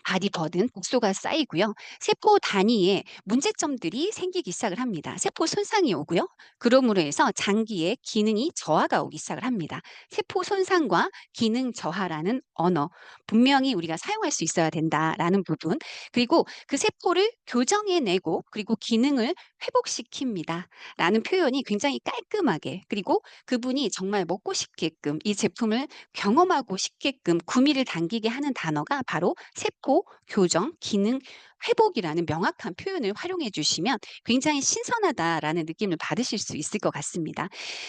바디 버든, 독소가 쌓이고요. 세포 단위에 문제점들이 생기기 시작을 합니다. 세포 손상이 오고요. 그러므로 해서 장기의 기능이 저하가 오기 시작을 합니다. 세포 손상과 기능 저하라는 언어, 분명히 우리가 사용할 수 있어야 된다라는 부분, 그리고 그 세포를 교정해내고 그리고 기능을 회복시킵니다. 라는 표현이 굉장히 깔끔하게, 그리고 그분이 정말 먹고 싶게끔 이 제품을 경험하고 싶게끔 구미를 당기게 하는 단어가 바로 세포 교정, 기능 회복이라는 명확한 표현을 활용해 주시면 굉장히 신선하다라는 느낌을 받으실 수 있을 것 같습니다.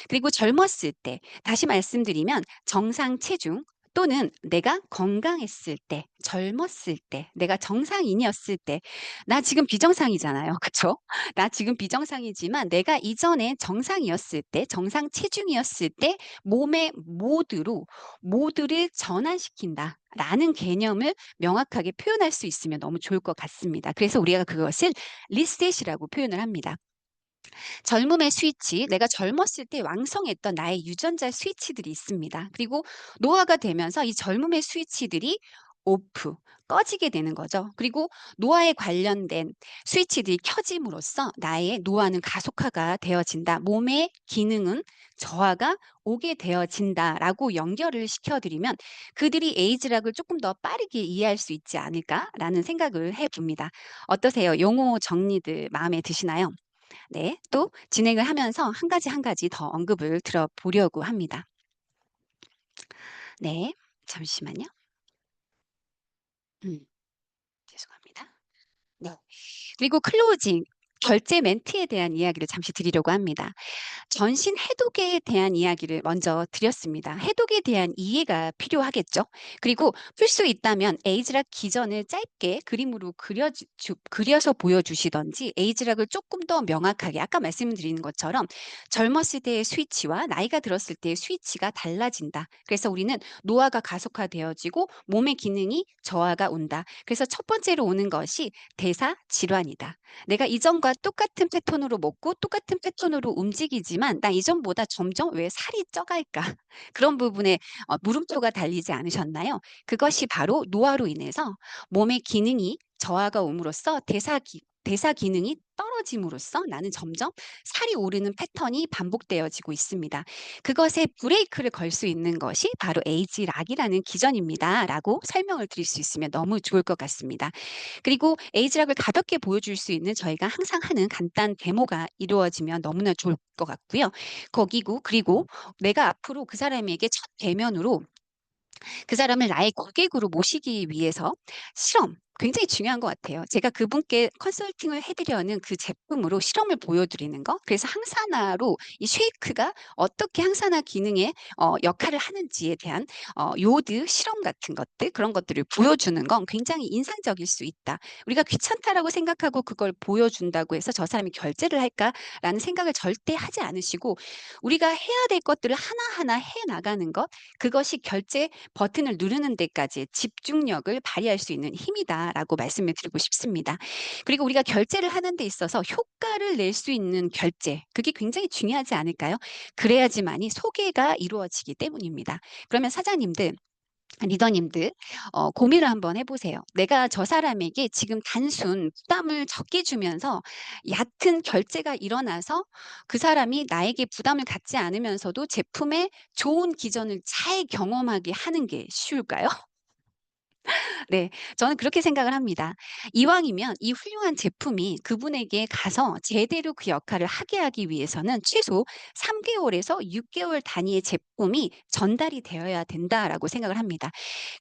그리고 젊었을 때, 다시 말씀드리면 정상 체중 또는 내가 건강했을 때, 젊었을 때, 내가 정상인이었을 때, 나 지금 비정상이잖아요. 그쵸? 나 지금 비정상이지만 내가 이전에 정상이었을 때, 정상 체중이었을 때 몸의 모두를 전환시킨다. 라는 개념을 명확하게 표현할 수 있으면 너무 좋을 것 같습니다. 그래서 우리가 그것을 리셋이라고 표현을 합니다. 젊음의 스위치, 내가 젊었을 때 왕성했던 나의 유전자 스위치들이 있습니다. 그리고 노화가 되면서 이 젊음의 스위치들이 오프, 꺼지게 되는 거죠. 그리고 노화에 관련된 스위치들이 켜짐으로써 나의 노화는 가속화가 되어진다. 몸의 기능은 저하가 오게 되어진다라고 연결을 시켜드리면 그들이 에이즈락을 조금 더 빠르게 이해할 수 있지 않을까라는 생각을 해봅니다. 어떠세요? 용어 정리들 마음에 드시나요? 네, 또 진행을 하면서 한 가지 한 가지 더 언급을 들어보려고 합니다. 네, 잠시만요. 죄송합니다. 네. 그리고 클로징, 결제 멘트에 대한 이야기를 잠시 드리려고 합니다. 전신 해독에 대한 이야기를 먼저 드렸습니다. 해독에 대한 이해가 필요하겠죠. 그리고 풀 수 있다면 에이즈락 기전을 짧게 그림으로 그려서 보여주시던지 에이즈락을 조금 더 명확하게 아까 말씀드린 것처럼 젊었을 때의 스위치와 나이가 들었을 때의 스위치가 달라진다. 그래서 우리는 노화가 가속화되어지고 몸의 기능이 저하가 온다. 그래서 첫 번째로 오는 것이 대사 질환이다. 내가 이전과 똑같은 패턴으로 먹고 똑같은 패턴으로 움직이지만 나 이전보다 점점 왜 살이 쪄갈까? 그런 부분에 물음표가 달리지 않으셨나요? 그것이 바로 노화로 인해서 몸의 기능이 저하가 옴으로써 대사 기능이 떨어짐으로써 나는 점점 살이 오르는 패턴이 반복되어지고 있습니다. 그것에 브레이크를 걸 수 있는 것이 바로 에이지락이라는 기전입니다. 라고 설명을 드릴 수 있으면 너무 좋을 것 같습니다. 그리고 에이지락을 가볍게 보여줄 수 있는 저희가 항상 하는 간단 데모가 이루어지면 너무나 좋을 것 같고요. 그리고 내가 앞으로 그 사람에게 첫 대면으로 그 사람을 나의 고객으로 모시기 위해서 실험, 굉장히 중요한 것 같아요. 제가 그분께 컨설팅을 해드려는 그 제품으로 실험을 보여드리는 거. 그래서 항산화로 이 쉐이크가 어떻게 항산화 기능에 역할을 하는지에 대한 요드 실험 같은 것들, 그런 것들을 보여주는 건 굉장히 인상적일 수 있다. 우리가 귀찮다라고 생각하고 그걸 보여준다고 해서 저 사람이 결제를 할까라는 생각을 절대 하지 않으시고 우리가 해야 될 것들을 하나하나 해 나가는 것, 그것이 결제 버튼을 누르는 데까지의 집중력을 발휘할 수 있는 힘이다라고 말씀을 드리고 싶습니다. 그리고 우리가 결제를 하는 데 있어서 효과를 낼 수 있는 결제, 그게 굉장히 중요하지 않을까요? 그래야지만이 소개가 이루어지기 때문입니다. 그러면 사장님들, 리더님들 고민을 한번 해보세요. 내가 저 사람에게 지금 단순 부담을 적게 주면서 얕은 결제가 일어나서 그 사람이 나에게 부담을 갖지 않으면서도 제품의 좋은 기전을 잘 경험하게 하는 게 쉬울까요? 네, 저는 그렇게 생각을 합니다. 이왕이면 이 훌륭한 제품이 그분에게 가서 제대로 그 역할을 하게 하기 위해서는 최소 3개월에서 6개월 단위의 제품이 전달이 되어야 된다라고 생각을 합니다.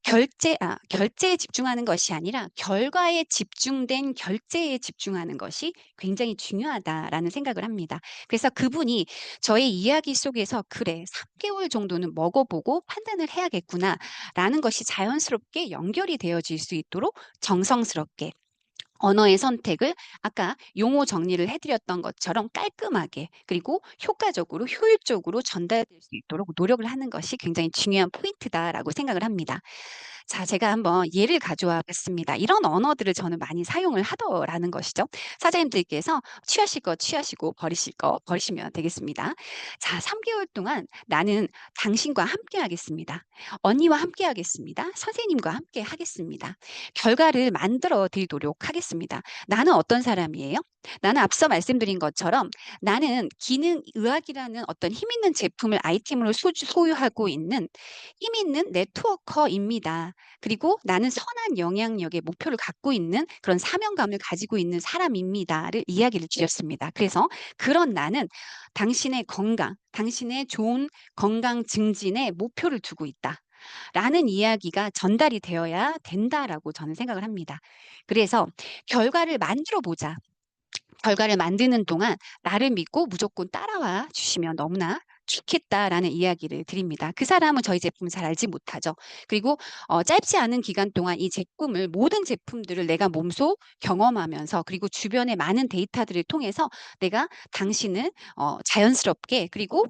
결제에 집중하는 것이 아니라 결과에 집중된 결제에 집중하는 것이 굉장히 중요하다라는 생각을 합니다. 그래서 그분이 저의 이야기 속에서 그래, 3개월 정도는 먹어보고 판단을 해야겠구나라는 것이 자연스럽게 연결이 되어질 수 있도록 정성스럽게 언어의 선택을 아까 용어 정리를 해드렸던 것처럼 깔끔하게 그리고 효과적으로 효율적으로 전달될 수 있도록 노력을 하는 것이 굉장히 중요한 포인트다라고 생각을 합니다. 자, 제가 한번 예를 가져와 봤습니다. 이런 언어들을 저는 많이 사용을 하더라는 것이죠. 사장님들께서 취하실 거 취하시고 버리실 거 버리시면 되겠습니다. 자, 3개월 동안 나는 당신과 함께 하겠습니다. 언니와 함께 하겠습니다. 선생님과 함께 하겠습니다. 결과를 만들어 드리도록 하겠습니다. 나는 어떤 사람이에요? 나는 앞서 말씀드린 것처럼 나는 기능의학이라는 어떤 힘 있는 제품을 아이템으로 소유하고 있는 힘 있는 네트워커입니다. 그리고 나는 선한 영향력의 목표를 갖고 있는 그런 사명감을 가지고 있는 사람입니다를 이야기를 드렸습니다. 그래서 그런 나는 당신의 건강, 당신의 좋은 건강 증진에 목표를 두고 있다. 라는 이야기가 전달이 되어야 된다라고 저는 생각을 합니다. 그래서 결과를 만들어 보자. 결과를 만드는 동안 나를 믿고 무조건 따라와 주시면 너무나 좋겠다라는 이야기를 드립니다. 그 사람은 저희 제품을 잘 알지 못하죠. 그리고 짧지 않은 기간 동안 이 제품을 모든 제품들을 내가 몸소 경험하면서 그리고 주변의 많은 데이터들을 통해서 내가 당신을 자연스럽게 그리고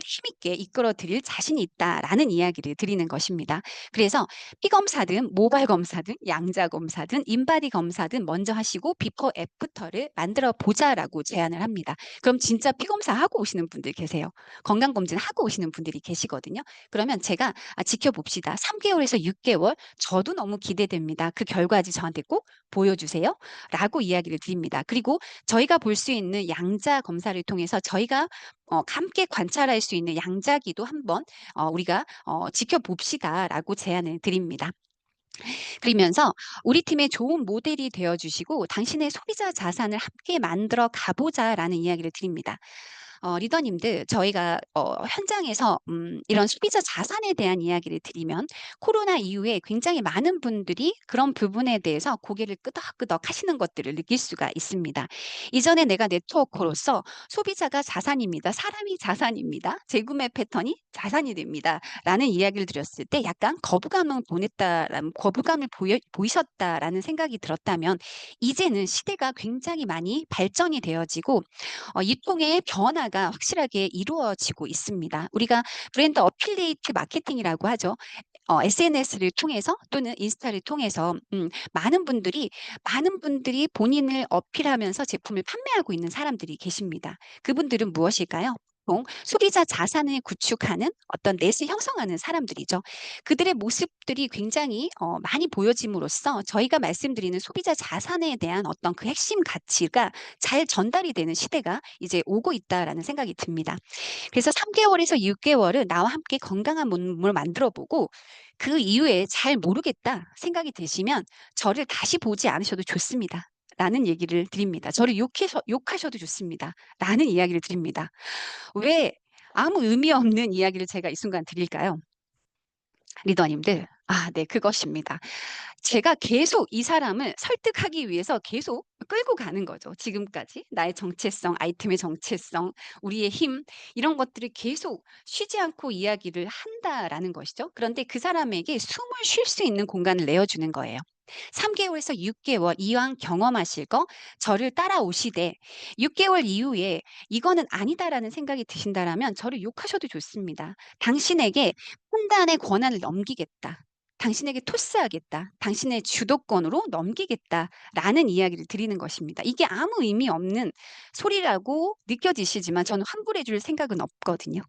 힘있게 이끌어 드릴 자신이 있다라는 이야기를 드리는 것입니다. 그래서 피검사든 모발 검사든 양자 검사든 인바디 검사든 먼저 하시고 비포 애프터를 만들어 보자라고 제안을 합니다. 그럼 진짜 피검사 하고 오시는 분들 계세요. 건강검진 하고 오시는 분들이 계시거든요. 그러면 제가 지켜봅시다. 3개월에서 6개월 저도 너무 기대됩니다. 그 결과지 저한테 꼭 보여주세요. 라고 이야기를 드립니다. 그리고 저희가 볼 수 있는 양자 검사를 통해서 저희가 함께 관찰할 수 있는 양자기도 한번 우리가 지켜봅시다라고 제안을 드립니다. 그러면서 우리 팀의 좋은 모델이 되어 주시고 당신의 소비자 자산을 함께 만들어 가보자라는 이야기를 드립니다. 리더님들, 저희가 현장에서 이런 소비자 자산에 대한 이야기를 드리면 코로나 이후에 굉장히 많은 분들이 그런 부분에 대해서 고개를 끄덕끄덕 하시는 것들을 느낄 수가 있습니다. 이전에 내가 네트워커로서 소비자가 자산입니다. 사람이 자산입니다. 재구매 패턴이 자산이 됩니다. 라는 이야기를 드렸을 때 약간 거부감을 보이셨다라는 생각이 들었다면 이제는 시대가 굉장히 많이 발전이 되어지고 유통의 변화가 확실하게 이루어지고 있습니다. 우리가 브랜드 어필리에이트 마케팅이라고 하죠. SNS를 통해서 또는 인스타를 통해서 많은 분들이 본인을 어필하면서 제품을 판매하고 있는 사람들이 계십니다. 그분들은 무엇일까요? 보통 소비자 자산을 구축하는 어떤 넷을 형성하는 사람들이죠. 그들의 모습들이 굉장히 많이 보여짐으로써 저희가 말씀드리는 소비자 자산에 대한 어떤 그 핵심 가치가 잘 전달이 되는 시대가 이제 오고 있다라는 생각이 듭니다. 그래서 3개월에서 6개월은 나와 함께 건강한 몸을 만들어 보고 그 이후에 잘 모르겠다 생각이 드시면 저를 다시 보지 않으셔도 좋습니다. 라는 얘기를 드립니다. 저를 욕하셔도 좋습니다. 라는 이야기를 드립니다. 왜 아무 의미 없는 이야기를 제가 이 순간 드릴까요? 리더님들, 네, 그것입니다. 제가 계속 이 사람을 설득하기 위해서 계속 끌고 가는 거죠. 지금까지 나의 정체성, 아이템의 정체성, 우리의 힘 이런 것들을 계속 쉬지 않고 이야기를 한다라는 것이죠. 그런데 그 사람에게 숨을 쉴 수 있는 공간을 내어주는 거예요. 3개월에서 6개월 이왕 경험하실 거 저를 따라오시되 6개월 이후에 이거는 아니다라는 생각이 드신다라면 저를 욕하셔도 좋습니다. 당신에게 판단의 권한을 넘기겠다. 당신에게 토스하겠다. 당신의 주도권으로 넘기겠다라는 이야기를 드리는 것입니다. 이게 아무 의미 없는 소리라고 느껴지시지만 저는 환불해 줄 생각은 없거든요.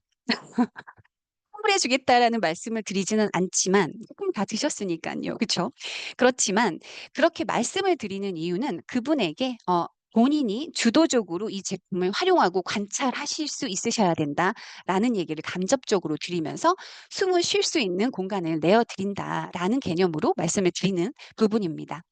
환불해 주겠다라는 말씀을 드리지는 않지만 조금 다 드셨으니까요. 그렇죠? 그렇지만 그렇게 말씀을 드리는 이유는 그분에게 본인이 주도적으로 이 제품을 활용하고 관찰하실 수 있으셔야 된다라는 얘기를 간접적으로 드리면서 숨을 쉴 수 있는 공간을 내어 드린다라는 개념으로 말씀을 드리는 부분입니다.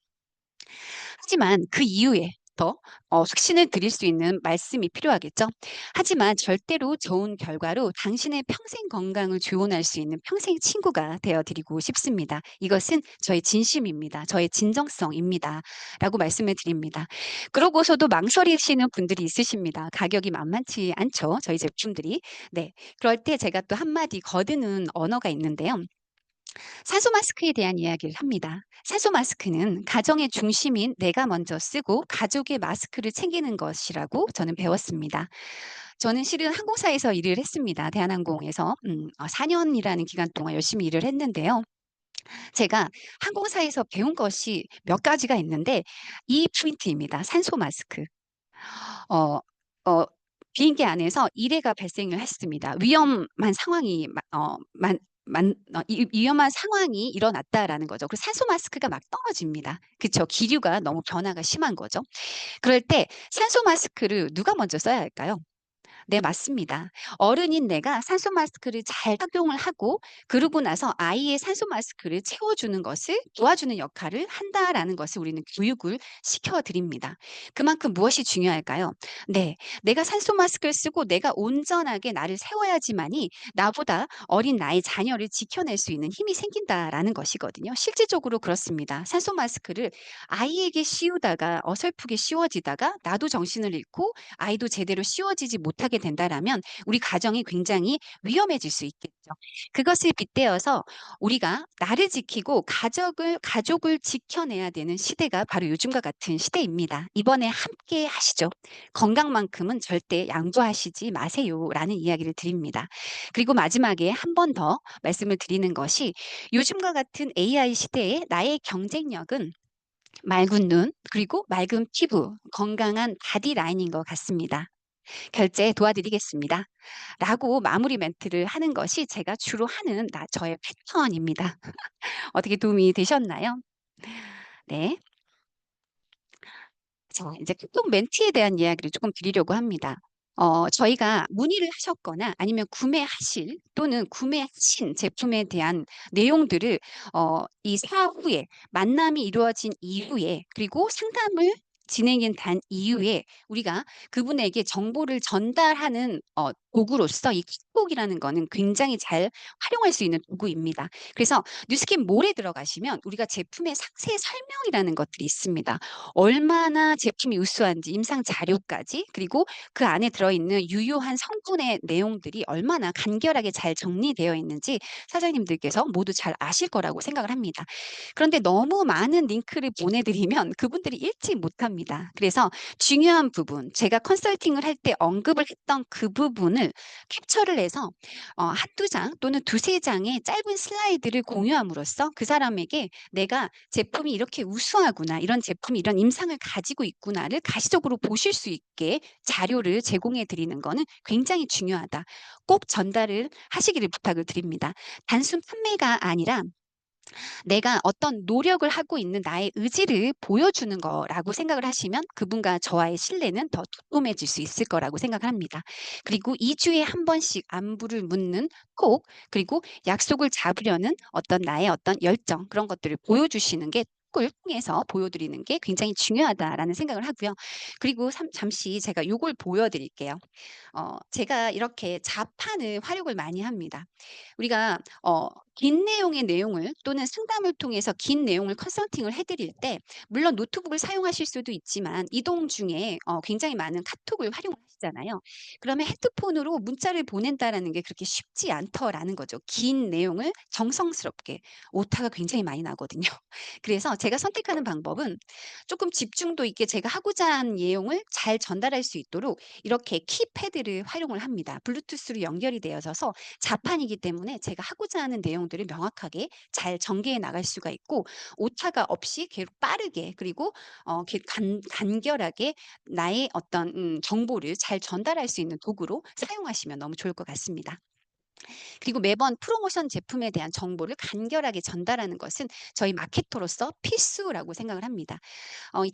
하지만 그 이후에 더 확신을 드릴 수 있는 말씀이 필요하겠죠. 하지만 절대로 좋은 결과로 당신의 평생 건강을 조언할 수 있는 평생 친구가 되어 드리고 싶습니다. 이것은 저의 진심입니다. 저의 진정성입니다. 라고 말씀을 드립니다. 그러고서도 망설이시는 분들이 있으십니다. 가격이 만만치 않죠. 저희 제품들이. 네. 그럴 때 제가 또 한마디 거드는 언어가 있는데요. 산소 마스크에 대한 이야기를 합니다. 산소 마스크는 가정의 중심인 내가 먼저 쓰고 가족의 마스크를 챙기는 것이라고 저는 배웠습니다. 저는 실은 항공사에서 일을 했습니다. 대한항공에서 4년이라는 기간 동안 열심히 일을 했는데요. 제가 항공사에서 배운 것이 몇 가지가 있는데 이 포인트입니다. 산소 마스크. 어, 어, 비행기 안에서 일해가 발생을 했습니다. 위험한 상황이 위험한 상황이 일어났다라는 거죠. 그리고 산소 마스크가 막 떨어집니다. 그쵸? 기류가 너무 변화가 심한 거죠. 그럴 때 산소 마스크를 누가 먼저 써야 할까요? 네, 맞습니다. 어른인 내가 산소 마스크를 잘 착용을 하고 그러고 나서 아이의 산소 마스크를 채워주는 것을 도와주는 역할을 한다라는 것을 우리는 교육을 시켜드립니다. 그만큼 무엇이 중요할까요? 네, 내가 산소 마스크를 쓰고 내가 온전하게 나를 세워야지만이 나보다 어린 나의 자녀를 지켜낼 수 있는 힘이 생긴다라는 것이거든요. 실질적으로 그렇습니다. 산소 마스크를 아이에게 씌우다가 어설프게 씌워지다가 나도 정신을 잃고 아이도 제대로 씌워지지 못하게 된다라면 우리 가정이 굉장히 위험해질 수 있겠죠. 그것을 빗대어서 우리가 나를 지키고 가족을 지켜내야 되는 시대가 바로 요즘과 같은 시대입니다. 이번에 함께 하시죠. 건강만큼은 절대 양보하시지 마세요라는 이야기를 드립니다. 그리고 마지막에 한 번 더 말씀을 드리는 것이 요즘과 같은 AI 시대에 나의 경쟁력은 맑은 눈, 그리고 맑은 피부, 건강한 바디라인인 것 같습니다. 결제 도와드리겠습니다. 라고 마무리 멘트를 하는 것이 제가 주로 하는 저의 패턴입니다. 어떻게 도움이 되셨나요? 네. 자, 이제 끝곡 멘트에 대한 이야기를 조금 드리려고 합니다. 저희가 문의를 하셨거나 아니면 구매하실 또는 구매하신 제품에 대한 내용들을 이 사후에 만남이 이루어진 이후에 그리고 상담을 진행이 단 이후에 우리가 그분에게 정보를 전달하는 도구로서 이 킥복이라는 거는 굉장히 잘 활용할 수 있는 도구입니다. 그래서 뉴스킨 몰에 들어가시면 우리가 제품의 상세 설명이라는 것들이 있습니다. 얼마나 제품이 우수한지 임상 자료까지 그리고 그 안에 들어있는 유효한 성분의 내용들이 얼마나 간결하게 잘 정리되어 있는지 사장님들께서 모두 잘 아실 거라고 생각을 합니다. 그런데 너무 많은 링크를 보내드리면 그분들이 읽지 못합니다. 그래서 중요한 부분, 제가 컨설팅을 할 때 언급을 했던 그 부분을 캡처를 해서 한두 장 또는 두세 장의 짧은 슬라이드를 공유함으로써 그 사람에게 내가 제품이 이렇게 우수하구나, 이런 제품이 이런 임상을 가지고 있구나를 가시적으로 보실 수 있게 자료를 제공해 드리는 거는 굉장히 중요하다. 꼭 전달을 하시기를 부탁을 드립니다. 단순 판매가 아니라 내가 어떤 노력을 하고 있는 나의 의지를 보여주는 거라고 생각을 하시면 그분과 저와의 신뢰는 더 두툼해질 수 있을 거라고 생각을 합니다. 그리고 2주에 한 번씩 안부를 묻는 톡, 그리고 약속을 잡으려는 어떤 나의 어떤 열정, 그런 것들을 보여주시는 게 톡을 통해서 보여드리는 게 굉장히 중요하다라는 생각을 하고요. 그리고 잠시 제가 요걸 보여드릴게요. 제가 이렇게 자판을 활용을 많이 합니다. 우리가 긴 내용의 내용을 또는 상담을 통해서 긴 내용을 컨설팅을 해 드릴 때 물론 노트북을 사용하실 수도 있지만 이동 중에 굉장히 많은 카톡을 활용을 하시잖아요. 그러면 핸드폰으로 문자를 보낸다라는 게 그렇게 쉽지 않더라는 거죠. 긴 내용을 정성스럽게 오타가 굉장히 많이 나거든요. 그래서 제가 선택하는 방법은 조금 집중도 있게 제가 하고자 하는 내용을 잘 전달할 수 있도록 이렇게 키패드를 활용을 합니다. 블루투스로 연결이 되어져서 자판이기 때문에 제가 하고자 하는 내용들을 명확하게 잘 전개해 나갈 수가 있고 오차가 없이 계속 빠르게 그리고 간결하게 나의 어떤 정보를 잘 전달할 수 있는 도구로 사용하시면 너무 좋을 것 같습니다. 그리고 매번 프로모션 제품에 대한 정보를 간결하게 전달하는 것은 저희 마케터로서 필수라고 생각을 합니다.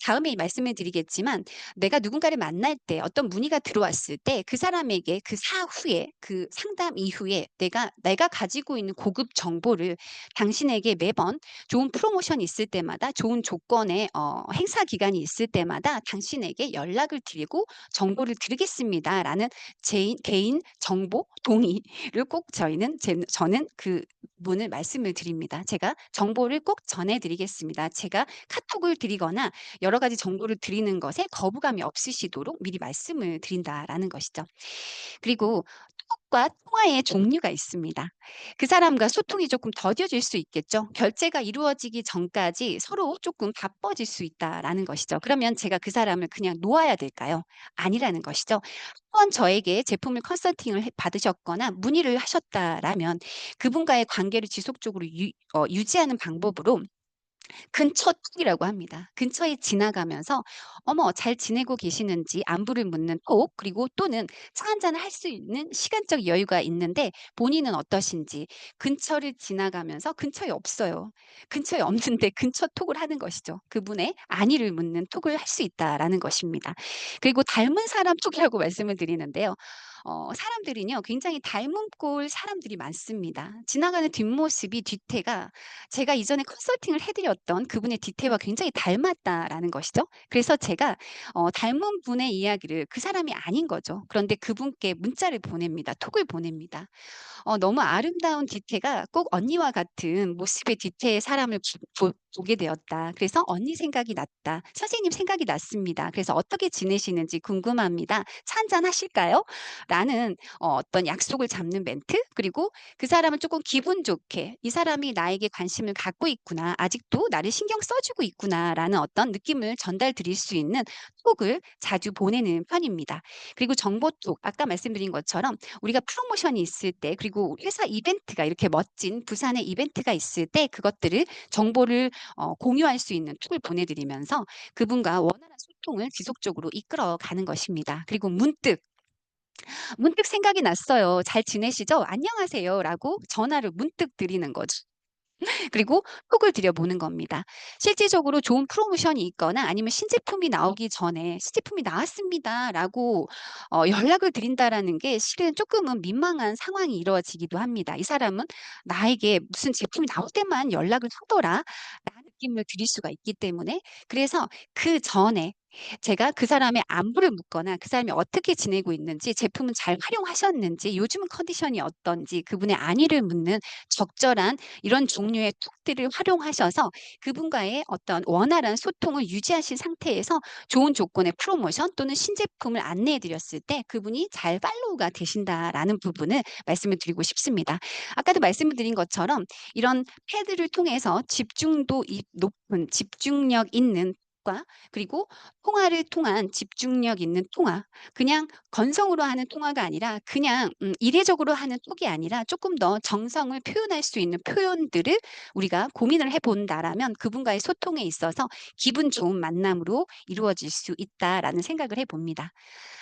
다음에 말씀을 드리겠지만 내가 누군가를 만날 때 어떤 문의가 들어왔을 때 그 사람에게 그 사후에 그 상담 이후에 내가 가지고 있는 고급 정보를 당신에게 매번 좋은 프로모션이 있을 때마다 좋은 조건의 행사 기간이 있을 때마다 당신에게 연락을 드리고 정보를 드리겠습니다라는 제 개인 정보 동의를 꼭 저는 그분을 말씀을 드립니다. 제가 정보를 꼭 전해드리겠습니다. 제가 카톡을 드리거나 여러 가지 정보를 드리는 것에 거부감이 없으시도록 미리 말씀을 드린다라는 것이죠. 그리고 톡과 통화의 종류가 있습니다. 그 사람과 소통이 조금 더뎌질 수 있겠죠. 결제가 이루어지기 전까지 서로 조금 바빠질 수 있다라는 것이죠. 그러면 제가 그 사람을 그냥 놓아야 될까요? 아니라는 것이죠. 한번 저에게 제품을 컨설팅을 받으셨거나 문의를 하셨다라면 그분과의 관계를 지속적으로 유지하는 방법으로 근처 톡이라고 합니다. 근처에 지나가면서 어머 잘 지내고 계시는지 안부를 묻는 톡 그리고 또는 차 한잔을 할 수 있는 시간적 여유가 있는데 본인은 어떠신지 근처를 지나가면서 근처에 없어요. 근처에 없는데 근처 톡을 하는 것이죠. 그분의 안위를 묻는 톡을 할 수 있다라는 것입니다. 그리고 닮은 사람 톡이라고 말씀을 드리는데요. 사람들은요 굉장히 닮은 꼴 사람들이 많습니다. 지나가는 뒷모습이 뒤태가 제가 이전에 컨설팅을 해 드렸던 그분의 뒤태와 굉장히 닮았다라는 것이죠. 그래서 제가 닮은 분의 이야기를 그 사람이 아닌 거죠. 그런데 그분께 문자를 보냅니다. 톡을 보냅니다. 너무 아름다운 뒤태가 꼭 언니와 같은 모습의 뒤태의 사람을 보게 되었다. 그래서 언니 생각이 났다. 선생님 생각이 났습니다. 그래서 어떻게 지내시는지 궁금합니다. 차 한잔 하실까요? 라는 어떤 약속을 잡는 멘트 그리고 그 사람은 조금 기분 좋게 '이 사람이 나에게 관심을 갖고 있구나. 아직도 나를 신경 써 주고 있구나.'라는 어떤 느낌을 전달 드릴 수 있는 톡을 자주 보내는 편입니다. 그리고 정보톡 아까 말씀드린 것처럼 우리가 프로모션이 있을 때 그리고 회사 이벤트가 이렇게 멋진 부산의 이벤트가 있을 때 그것들을 정보를 공유할 수 있는 톡을 보내드리면서 그분과 원활한 소통을 지속적으로 이끌어가는 것입니다. 그리고 문득 생각이 났어요. "잘 지내시죠? 안녕하세요."라고 전화를 문득 드리는 거죠. 그리고 톡을 들여보는 겁니다. 실질적으로 좋은 프로모션이 있거나 아니면 신제품이 나오기 전에 "신제품이 나왔습니다."라고 연락을 드린다라는 게 실은 쪼끔은 민망한 상황이 이루어지기도 합니다. '이 사람은 나에게 무슨 제품이 나올 때만 연락을 하더라.'라는 느낌을 드릴 수가 있기 때문에 그래서 그전에 제가 그 사람의 안부를 묻거나 그 사람이 어떻게 지내고 있는지, 제품은 잘 활용하셨는지, 요즘은 컨디션이 어떤지 그분의 안위를 묻는 적절한 이런 종류의 톡들을 활용하셔서 그분과의 어떤 원활한 소통을 유지하신 상태에서 좋은 조건의 프로모션 또는 신제품을 안내해 드렸을 때 그분이 잘 팔로우가 되신다라는 부분을 말씀을 드리고 싶습니다. 아까도 말씀을 드린 것처럼 이런 패드를 통해서 집중도 높은 집중력 있는 과 그리고 통화를 통한 집중력 있는 통화, 그냥 건성으로 하는 통화가 아니라 그냥 이례적으로 하는 톡이 아니라 조금 더 정성을 표현할 수 있는 표현들을 우리가 고민을 해 본다라면 그분과의 소통에 있어서 기분 좋은 만남으로 이루어질 수 있다라는 생각을 해 봅니다.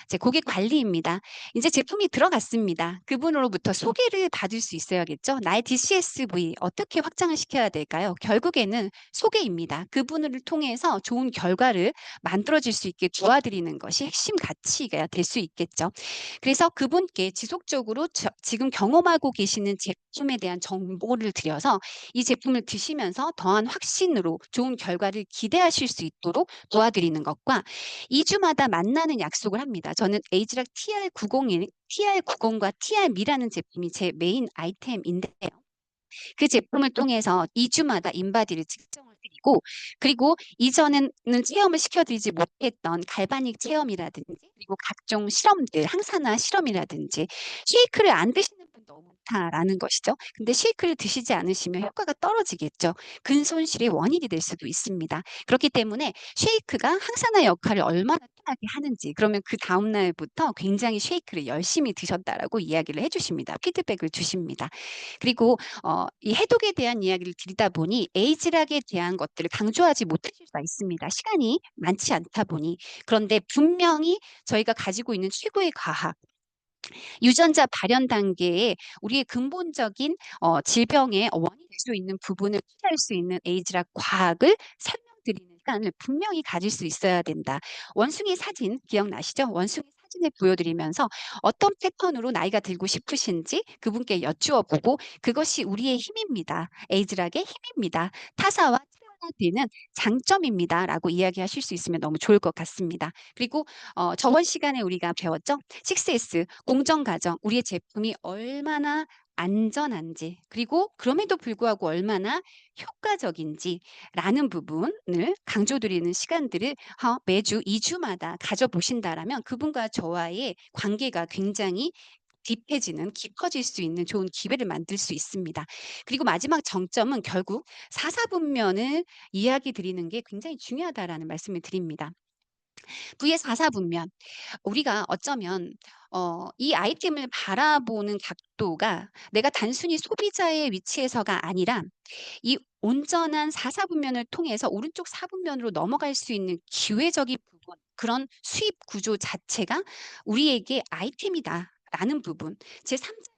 이제 고객 관리입니다. 인제 제품이 들어갔습니다. 그분으로부터 소개를 받을 수 있어야겠죠. 나의 DCSV 어떻게 확장을 시켜야 될까요? 결국에는 소개입니다. 그분을 통해서 좋은 결과를 만들어질 수 있게 도와드리는 것이 핵심 가치가 될 수 있겠죠. 그래서 그분께 지속적으로 지금 경험하고 계시는 제품에 대한 정보를 드려서 이 제품을 드시면서 더한 확신으로 좋은 결과를 기대하실 수 있도록 도와드리는 것과 2 주마다 만나는 약속을 합니다. 저는 에이지락 TR90과 TR미라는 제품이 제 메인 아이템인데요. 그 제품을 통해서 2 주마다 인바디를 측정을 드리고 그리고 이전에는 체험을 시켜 드리지 못했던 갈바닉 체험이라든지 그리고 각종 실험들 항산화 실험이라든지 쉐이크를 안 드시는 분 너무 많다라는 것이죠. 근데 쉐이크를 드시지 않으시면 효과가 떨어지겠죠. 근손실의 원인이 될 수도 있습니다. 그렇기 때문에 쉐이크가 항산화 역할을 얼마나 편하게 하는지 그러면 그다음 날부터 굉장히 쉐이크를 열심히 드셨다라고 이야기를 해 주십니다. 피드백을 주십니다. 그리고 이 해독에 대한 이야기를 드리다 보니 에이즈락에 대한 것들을 강조하지 못하실 수가 있습니다. 시간이 많지 않다 보니. 그런데 분명히 저희가 가지고 있는 최고의 과학 유전자 발현 단계에 우리의 근본적인 질병의 원인이 될 수 있는 부분을 취할 수 있는 에이즈락 과학을 설명드리는 시간을 분명히 가질 수 있어야 된다. 원숭이 사진 기억나시죠? 원숭이 사진을 보여드리면서 어떤 패턴으로 나이가 들고 싶으신지 그분께 여쭈어 보고 그것이 우리의 힘입니다. 에이즈락의 힘입니다. 타사와 트레이너되는 장점입니다라고 이야기하실 수 있으면 너무 좋을 것 같습니다. 그리고 저번 시간에 우리가 배웠죠? 6S 공정 가정 우리의 제품이 얼마나 안전한지 그리고 그럼에도 불구하고 얼마나 효과적인지라는 부분을 강조드리는 시간들을 매주 2 주마다 가져보신다라면 그분과 저와의 관계가 굉장히 딥해지는 깊어질 수 있는 좋은 기회를 만들 수 있습니다. 그리고 마지막 정점은 결국 사사분면을 이야기 드리는 게 굉장히 중요하다라는 말씀을 드립니다. V의 사사분면. 우리가 어쩌면 이 아이템을 바라보는 각도가 내가 단순히 소비자의 위치에서가 아니라 이 온전한 사사분면을 통해서 오른쪽 사분면으로 넘어갈 수 있는 기회적인 부분, 그런 수입 구조 자체가 우리에게 아이템이다라는 부분. 제3자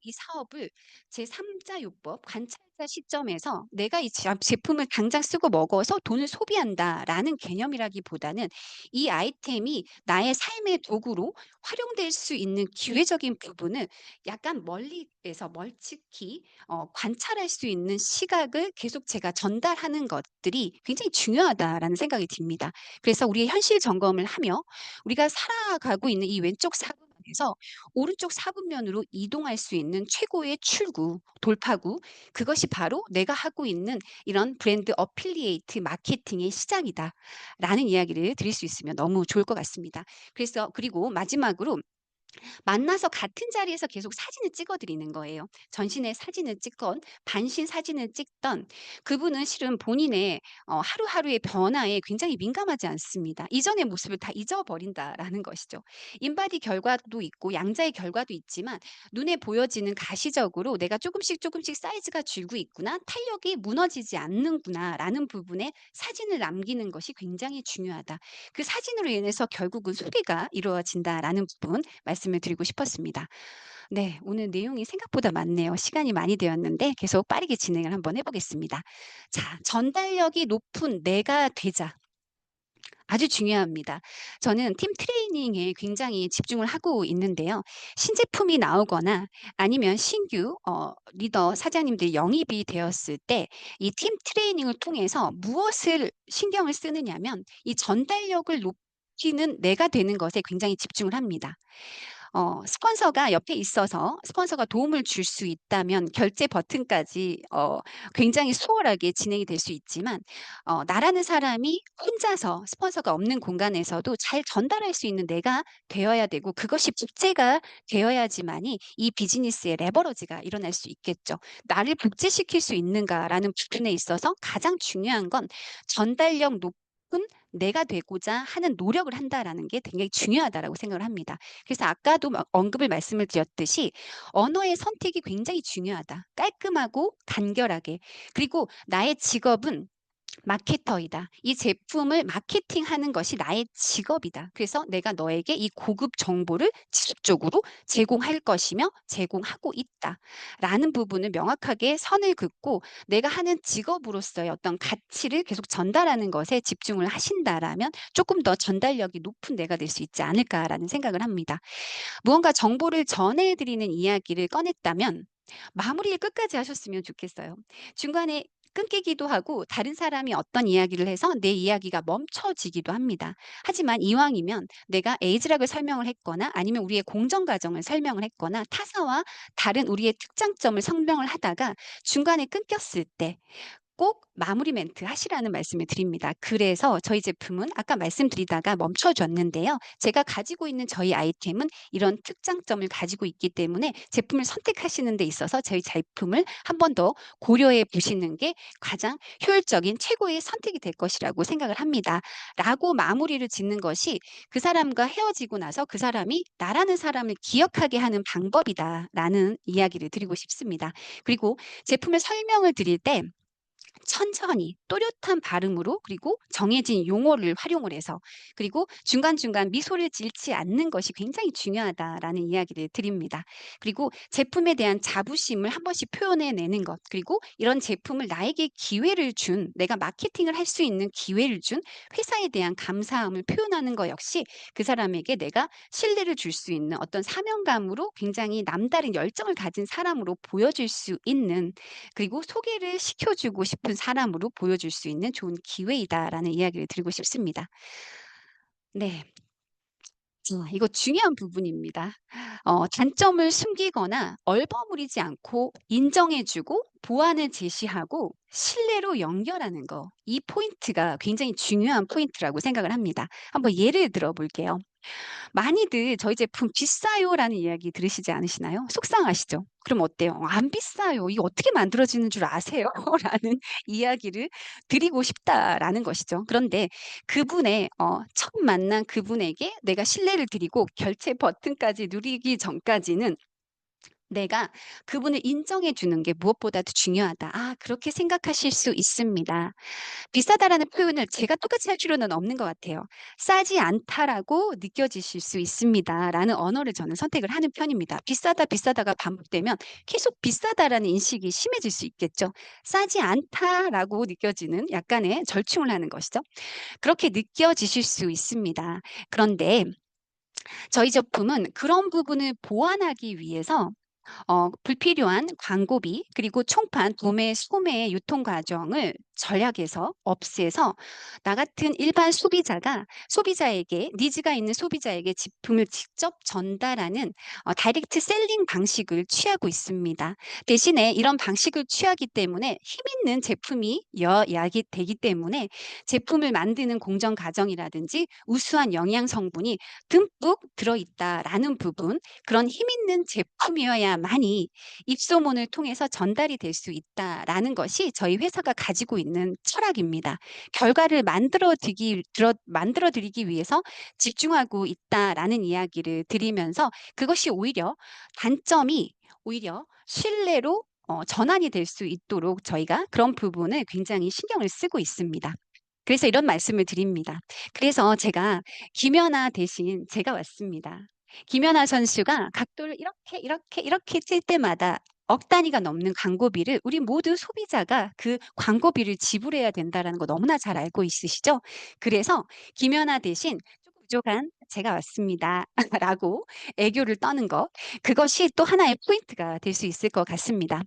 이 사업을 제3자 요법 관찰자 시점에서 내가 이 제품을 당장 쓰고 먹어서 돈을 소비한다라는 개념이라기보다는 이 아이템이 나의 삶의 도구로 활용될 수 있는 기회적인 부분을 약간 멀리에서 멀찍이 관찰할 수 있는 시각을 계속 제가 전달하는 것들이 굉장히 중요하다라는 생각이 듭니다. 그래서 우리의 현실 점검을 하며 우리가 살아가고 있는 이 왼쪽 사분면에서 오른쪽 사분면으로 이동할 수 있는 최고의 출구, 돌파구, 그것이 바로 내가 하고 있는 이런 브랜드 어필리에이트 마케팅의 시작이다라는 이야기를 드릴 수 있으면 너무 좋을 것 같습니다. 그래서 그리고 마지막으로 만나서 같은 자리에서 계속 사진을 찍어 드리는 거예요. 전신의 사진을 찍건 반신 사진을 찍던 그분은 실은 본인의 하루하루의 변화에 굉장히 민감하지 않습니다. 이전의 모습을 다 잊어버린다라는 것이죠. 인바디 결과도 있고 양자의 결과도 있지만 눈에 보여지는 가시적으로 '내가 조금씩 조금씩 사이즈가 줄고 있구나. 탄력이 무너지지 않는구나.'라는 부분에 사진을 남기는 것이 굉장히 중요하다. 그 사진으로 인해서 결국은 소비가 이루어진다라는 부분 말씀 말씀을 드리고 싶었습니다. 네, 오늘 내용이 생각보다 많네요. 시간이 많이 되었는데 계속 빠르게 진행을 한번 해보겠습니다. 자, 전달력이 높은 내가 되자. 아주 중요합니다. 저는 팀 트레이닝에 굉장히 집중을 하고 있는데요. 신제품이 나오거나 아니면 신규 리더 사장님들이 영입이 되었을 때 이 팀 트레이닝을 통해서 무엇을 신경을 쓰느냐면 이 전달력을 높이는 내가 되는 것에 굉장히 집중을 합니다. 스폰서가 옆에 있어서 스폰서가 도움을 줄 수 있다면 결제 버튼까지 굉장히 수월하게 진행이 될 수 있지만 나라는 사람이 혼자서 스폰서가 없는 공간에서도 잘 전달할 수 있는 내가 되어야 되고 그것이 복제가 되어야지만이 이 비즈니스의 레버러지가 일어날 수 있겠죠. 나를 복제시킬 수 있는가라는 부분에 있어서 가장 중요한 건 전달력 높은 내가 되고자 하는 노력을 한다라는 게 굉장히 중요하다라고 생각을 합니다. 그래서 아까도 언급을 말씀을 드렸듯이 언어의 선택이 굉장히 중요하다. 깔끔하고 간결하게. 그리고 나의 직업은 마케터이다. 이 제품을 마케팅하는 것이 나의 직업이다. 그래서 내가 너에게 이 고급 정보를 지속적으로 제공할 것이며 제공하고 있다. 라는 부분을 명확하게 선을 긋고 내가 하는 직업으로서의 어떤 가치를 계속 전달하는 것에 집중을 하신다라면 조금 더 전달력이 높은 내가 될 수 있지 않을까라는 생각을 합니다. 무언가 정보를 전해드리는 이야기를 꺼냈다면 마무리를 끝까지 하셨으면 좋겠어요. 중간에 끊기기도 하고 다른 사람이 어떤 이야기를 해서 내 이야기가 멈춰지기도 합니다. 하지만 이왕이면 내가 에이즈락을 설명을 했거나 아니면 우리의 공정 과정을 설명을 했거나 타사와 다른 우리의 특장점을 설명을 하다가 중간에 끊겼을 때 꼭 마무리 멘트 하시라는 말씀을 드립니다. 그래서 저희 제품은 아까 말씀드리다가 멈춰졌는데요. 제가 가지고 있는 저희 아이템은 이런 특장점을 가지고 있기 때문에 제품을 선택하시는 데 있어서 저희 제품을 한 번 더 고려해 보시는 게 가장 효율적인 최고의 선택이 될 것이라고 생각을 합니다. 라고 마무리를 짓는 것이 그 사람과 헤어지고 나서 그 사람이 나라는 사람을 기억하게 하는 방법이다라는 이야기를 드리고 싶습니다. 그리고 제품을 설명을 드릴 때 천천히 또렷한 발음으로 그리고 정해진 용어를 활용을 해서 그리고 중간중간 미소를 잃지 않는 것이 굉장히 중요하다라는 이야기를 드립니다. 그리고 제품에 대한 자부심을 한 번씩 표현해내는 것 그리고 이런 제품을 나에게 기회를 준 내가 마케팅을 할 수 있는 기회를 준 회사에 대한 감사함을 표현하는 것 역시 그 사람에게 내가 신뢰를 줄 수 있는 어떤 사명감으로 굉장히 남다른 열정을 가진 사람으로 보여줄 수 있는 그리고 소개를 시켜주고 싶은 사람으로 보여줄 수 있는 좋은 기회이다라는 이야기를 드리고 싶습니다. 네. 자, 이거 중요한 부분입니다. 단점을 숨기거나 얼버무리지 않고 인정해주고 보완을 제시하고 신뢰로 연결하는 거. 이 포인트가 굉장히 중요한 포인트라고 생각을 합니다. 한번 예를 들어 볼게요. 많이들 저희 제품 비싸요라는 이야기 들으시지 않으시나요? 속상하시죠? 그럼 어때요? 안 비싸요. 이거 어떻게 만들어지는 줄 아세요? 라는 이야기를 드리고 싶다라는 것이죠. 그런데 그분의 처음 만난 그분에게 내가 신뢰를 드리고 결제 버튼까지 누리기 전까지는 내가 그분을 인정해 주는 게 무엇보다도 중요하다. 아, 그렇게 생각하실 수 있습니다. 비싸다라는 표현을 제가 똑같이 할 필요는 없는 것 같아요. 싸지 않다라고 느껴지실 수 있습니다라는 언어를 저는 선택을 하는 편입니다. 비싸다, 비싸다가 반복되면 계속 비싸다라는 인식이 심해질 수 있겠죠. 싸지 않다라고 느껴지는 약간의 절충을 하는 것이죠. 그렇게 느껴지실 수 있습니다. 그런데 저희 제품은 그런 부분을 보완하기 위해서 불필요한 광고비 그리고 총판 도매 소매의 유통 과정을 전략에서 없애서 나 같은 일반 소비자에게 니즈가 있는 소비자에게 제품을 직접 전달하는 다이렉트 셀링 방식을 취하고 있습니다. 대신에 이런 방식을 취하기 때문에 힘 있는 제품이 야기되기 때문에 제품을 만드는 공정 과정이라든지 우수한 영양 성분이 듬뿍 들어있다라는 부분 그런 힘 있는 제품이어야만이 입소문을 통해서 전달이 될 수 있다라는 것이 저희 회사가 가지고 있는 철학입니다. 결과를 만들어드리기 위해서 집중하고 있다라는 이야기를 드리면서 그것이 오히려 단점이 오히려 신뢰로 전환이 될 수 있도록 저희가 그런 부분을 굉장히 신경을 쓰고 있습니다. 그래서 이런 말씀을 드립니다. 그래서 제가 김연아 대신 제가 왔습니다. 김연아 선수가 각도를 이렇게 찔 때마다 억 단위가 넘는 광고비를 우리 모두 소비자가 그 광고비를 지불해야 된다라는 거 너무나 잘 알고 있으시죠? 그래서 김연아 대신 조금 부족한 제가 왔습니다. 라고 애교를 떠는 것. 그것이 또 하나의 포인트가 될 수 있을 것 같습니다.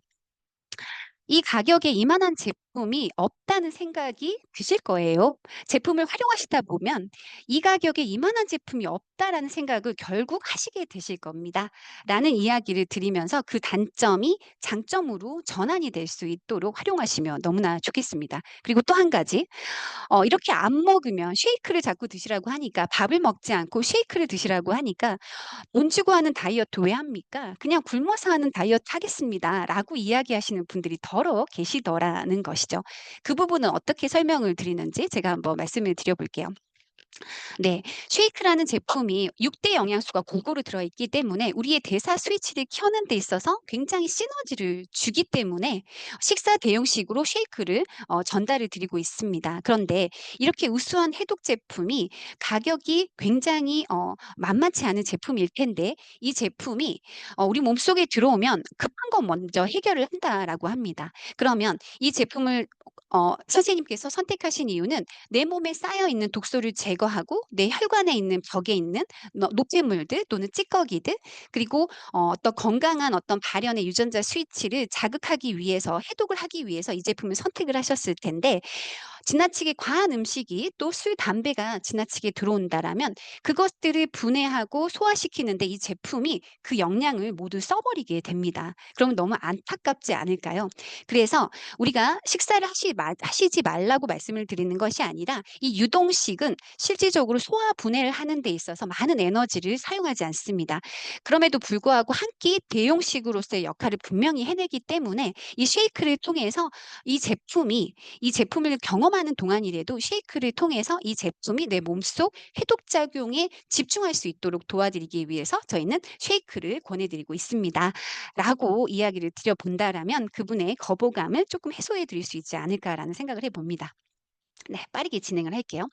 이 가격에 이만한 제품이 없다는 생각이 드실 거예요. 제품을 활용하시다 보면 이 가격에 이만한 제품이 없다라는 생각을 결국 하시게 되실 겁니다. 라는 이야기를 드리면서 그 단점이 장점으로 전환이 될 수 있도록 활용하시면 너무나 좋겠습니다. 그리고 또 한 가지, 이렇게 안 먹으면 쉐이크를 자꾸 드시라고 하니까 밥을 먹지 않고 쉐이크를 드시라고 하니까 돈 주고 하는 다이어트 왜 합니까? 그냥 굶어서 하는 다이어트 하겠습니다. 라고 이야기하시는 분들이 더러 계시더라는 것이죠. 그 부분은 어떻게 설명을 드리는지 제가 한번 말씀을 드려볼게요. 네, 쉐이크라는 제품이 6대 영양소가 골고루 들어있기 때문에 우리의 대사 스위치를 켜는 데 있어서 굉장히 시너지를 주기 때문에 식사 대용식으로 쉐이크를 전달을 드리고 있습니다. 그런데 이렇게 우수한 해독 제품이 가격이 굉장히 만만치 않은 제품일 텐데 이 제품이 우리 몸속에 들어오면 급한 건 먼저 해결을 한다라고 합니다. 그러면 이 제품을 선생님께서 선택하신 이유는 내 몸에 쌓여 있는 독소를 제거하고 내 혈관에 있는 벽에 있는 노폐물들 또는 찌꺼기들 그리고 어떤 건강한 어떤 발현의 유전자 스위치를 자극하기 위해서 해독을 하기 위해서 이 제품을 선택을 하셨을 텐데 지나치게 과한 음식이 또 술, 담배가 지나치게 들어온다라면 그것들을 분해하고 소화시키는데 이 제품이 그 영양을 모두 써버리게 됩니다. 그러면 너무 안타깝지 않을까요? 그래서 우리가 식사를 하시지 말라고 말씀을 드리는 것이 아니라 이 유동식은 실질적으로 소화 분해를 하는 데 있어서 많은 에너지를 사용하지 않습니다. 그럼에도 불구하고 한 끼 대용식으로서의 역할을 분명히 해내기 때문에 이 쉐이크를 통해서 이 제품을 경험하는 동안이라도 쉐이크를 통해서 이 제품이 내 몸속 해독작용에 집중할 수 있도록 도와드리기 위해서 저희는 쉐이크를 권해드리고 있습니다. 라고 이야기를 드려본다라면 그분의 거부감을 조금 해소해 드릴 수 있지 않을까라는 생각을 해봅니다. 네, 빠르게 진행을 할게요.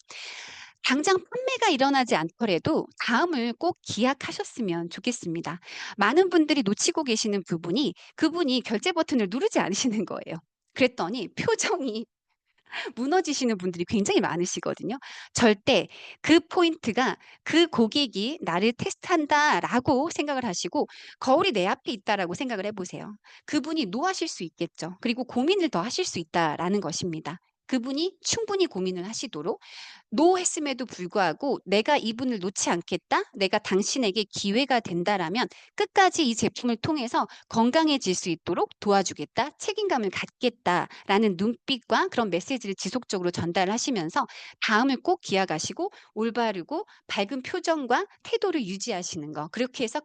당장 판매가 일어나지 않더라도 다음을 꼭 기약하셨으면 좋겠습니다. 많은 분들이 놓치고 계시는 부분이 그분이 결제 버튼을 누르지 않으시는 거예요. 그랬더니 표정이 무너지시는 분들이 굉장히 많으시거든요. 절대 그 포인트가 그 고객이 나를 테스트한다라고 생각을 하시고 거울이 내 앞에 있다라고 생각을 해보세요. 그분이 노하실 수 있겠죠. 그리고 고민을 더 하실 수 있다라는 것입니다. 그분이 충분히 고민을 하시도록 노했음에도 불구하고 내가 이분을 놓지 않겠다. 내가 당신에게 기회가 된다라면 끝까지 이 제품을 통해서 건강해질 수 있도록 도와주겠다. 책임감을 갖겠다라는 눈빛과 그런 메시지를 지속적으로 전달하시면서 다음을 꼭 기약하시고 올바르고 밝은 표정과 태도를 유지하시는 거. 그렇게 해서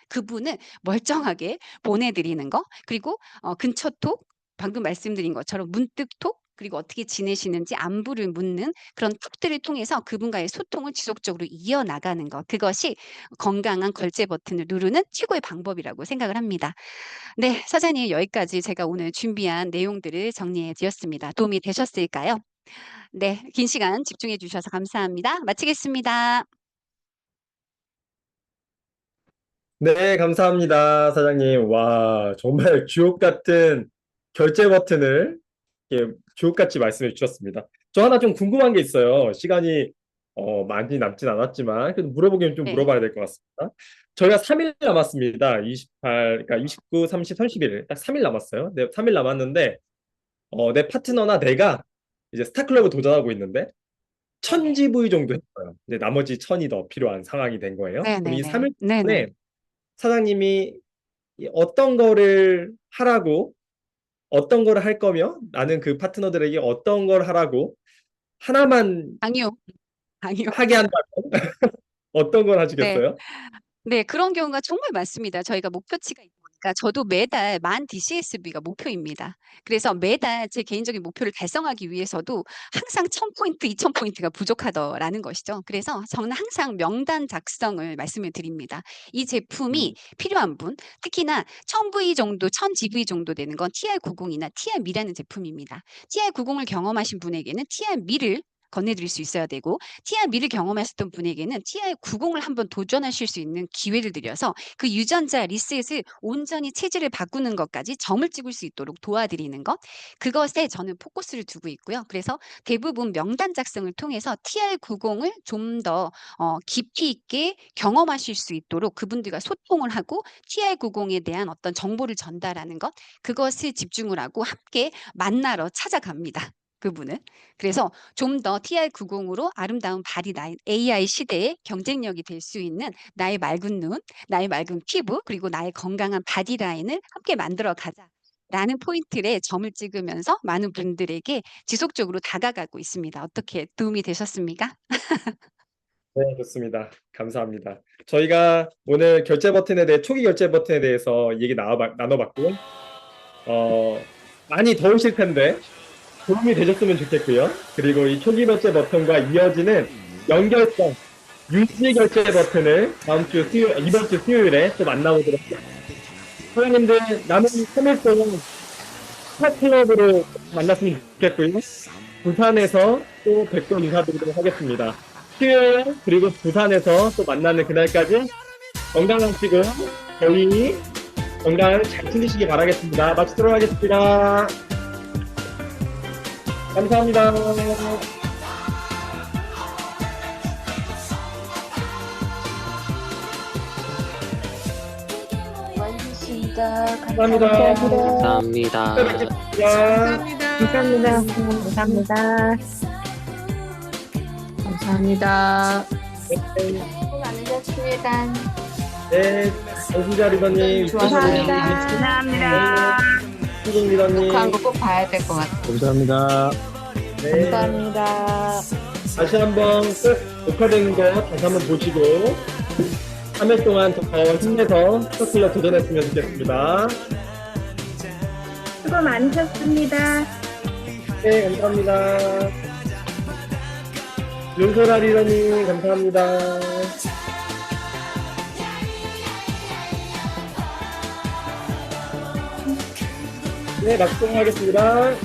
그분을 멀쩡하게 보내드리는 거. 그리고 근처 톡, 방금 말씀드린 것처럼 문득 톡, 그리고 어떻게 지내시는지 안부를 묻는 그런 톡들을 통해서 그분과의 소통을 지속적으로 이어나가는 것. 그것이 건강한 결제 버튼을 누르는 최고의 방법이라고 생각을 합니다. 네, 사장님 여기까지 제가 오늘 준비한 내용들을 정리해 드렸습니다. 도움이 되셨을까요? 네, 긴 시간 집중해 주셔서 감사합니다. 마치겠습니다. 네, 감사합니다, 사장님. 와, 정말 주옥 같은 결제 버튼을 이렇게 주옥같이 말씀해 주셨습니다. 저 하나 좀 궁금한 게 있어요. 시간이 많이 남진 않았지만 그래도 물어보기는 좀 네. 물어봐야 될 것 같습니다. 저희가 3일 남았습니다. 28, 그러니까 29, 30, 31. 딱 3일 남았어요. 네, 3일 남았는데 내 파트너나 내가 이제 스타클럽을 도전하고 있는데 1000GV 정도 했어요. 이제 나머지 1000이 더 필요한 상황이 된 거예요. 그럼 이 네네네. 3일 네네. 동안에 사장님이 어떤 거를 하라고 어떤 거를 할 거며 나는 그 파트너들에게 어떤 걸 하라고 하나만 강요. 하게 한다면 어떤 걸 네. 하시겠어요? 네, 그런 경우가 정말 많습니다. 저희가 목표치가 있으니까 저도 매달 10,000 DCSB가 목표입니다. 그래서 매달 제 개인적인 목표를 달성하기 위해서도 항상 1000포인트, 2000포인트가 부족하더라는 것이죠. 그래서 저는 항상 명단 작성을 말씀을 드립니다. 이 제품이 필요한 분, 특히나 1000V 정도, 1000GV 정도 되는 건 TR90이나 TR 미라는 제품입니다. TR90을 경험하신 분에게는 TR 미를 건네드릴 수 있어야 되고 TR-미를 경험하셨던 분에게는 TR-90을 한번 도전하실 수 있는 기회를 드려서 그 유전자 리셋을 온전히 체질을 바꾸는 것까지 점을 찍을 수 있도록 도와드리는 것 그것에 저는 포커스를 두고 있고요. 그래서 대부분 명단 작성을 통해서 TR-90을 좀 더 깊이 있게 경험하실 수 있도록 그분들과 소통을 하고 TR-90에 대한 어떤 정보를 전달하는 것 그것을 집중을 하고 함께 만나러 찾아갑니다. 그분을. 그래서 좀 더 TR-90으로 아름다운 바디 라인 AI 시대의 경쟁력이 될 수 있는 나의 맑은 눈, 나의 맑은 피부, 그리고 나의 건강한 바디 라인을 함께 만들어 가자. 라는 포인트에 점을 찍으면서 많은 분들에게 지속적으로 다가가고 있습니다. 어떻게 도움이 되셨습니까? 네, 좋습니다. 감사합니다. 저희가 오늘 결제 버튼에 대해 초기 결제 버튼에 대해서 얘기 나눠봤고, 많이 더우실 텐데 도움이 되셨으면 좋겠고요. 그리고 이 초기 결제 버튼과 이어지는 연결성 유지 결제 버튼을 이번 주 수요일에 또 만나보도록 하겠습니다. 소장님들 남은 3일 동안 스타클럽으로 만났으면 좋겠고요. 부산에서 또 뵙고 인사드리도록 하겠습니다. 수요일 그리고 부산에서 또 만나는 그날까지 건강하시고 저희 건강 잘 챙기시기 바라겠습니다. 마치도록 하겠습니다. 감사합니다. 감사합니다. 감사합니다. 또 뵙겠습니다. 감사합니다. 감사합니다. 네, 정수자 리더님, 감사합니다. 수진 리더님, 녹화한 거 꼭 봐야 될 것 같아요. 감사합니다. 네, 감사합니다. 다시 한번 꼭 녹화된 거 다시 한번 보시고 3일 동안 더 힘내서 스포클럽 도전했으면 좋겠습니다. 수고 많으셨습니다. 네, 감사합니다. 윤소라 리더님, 감사합니다. 네, 막송 하겠습니다.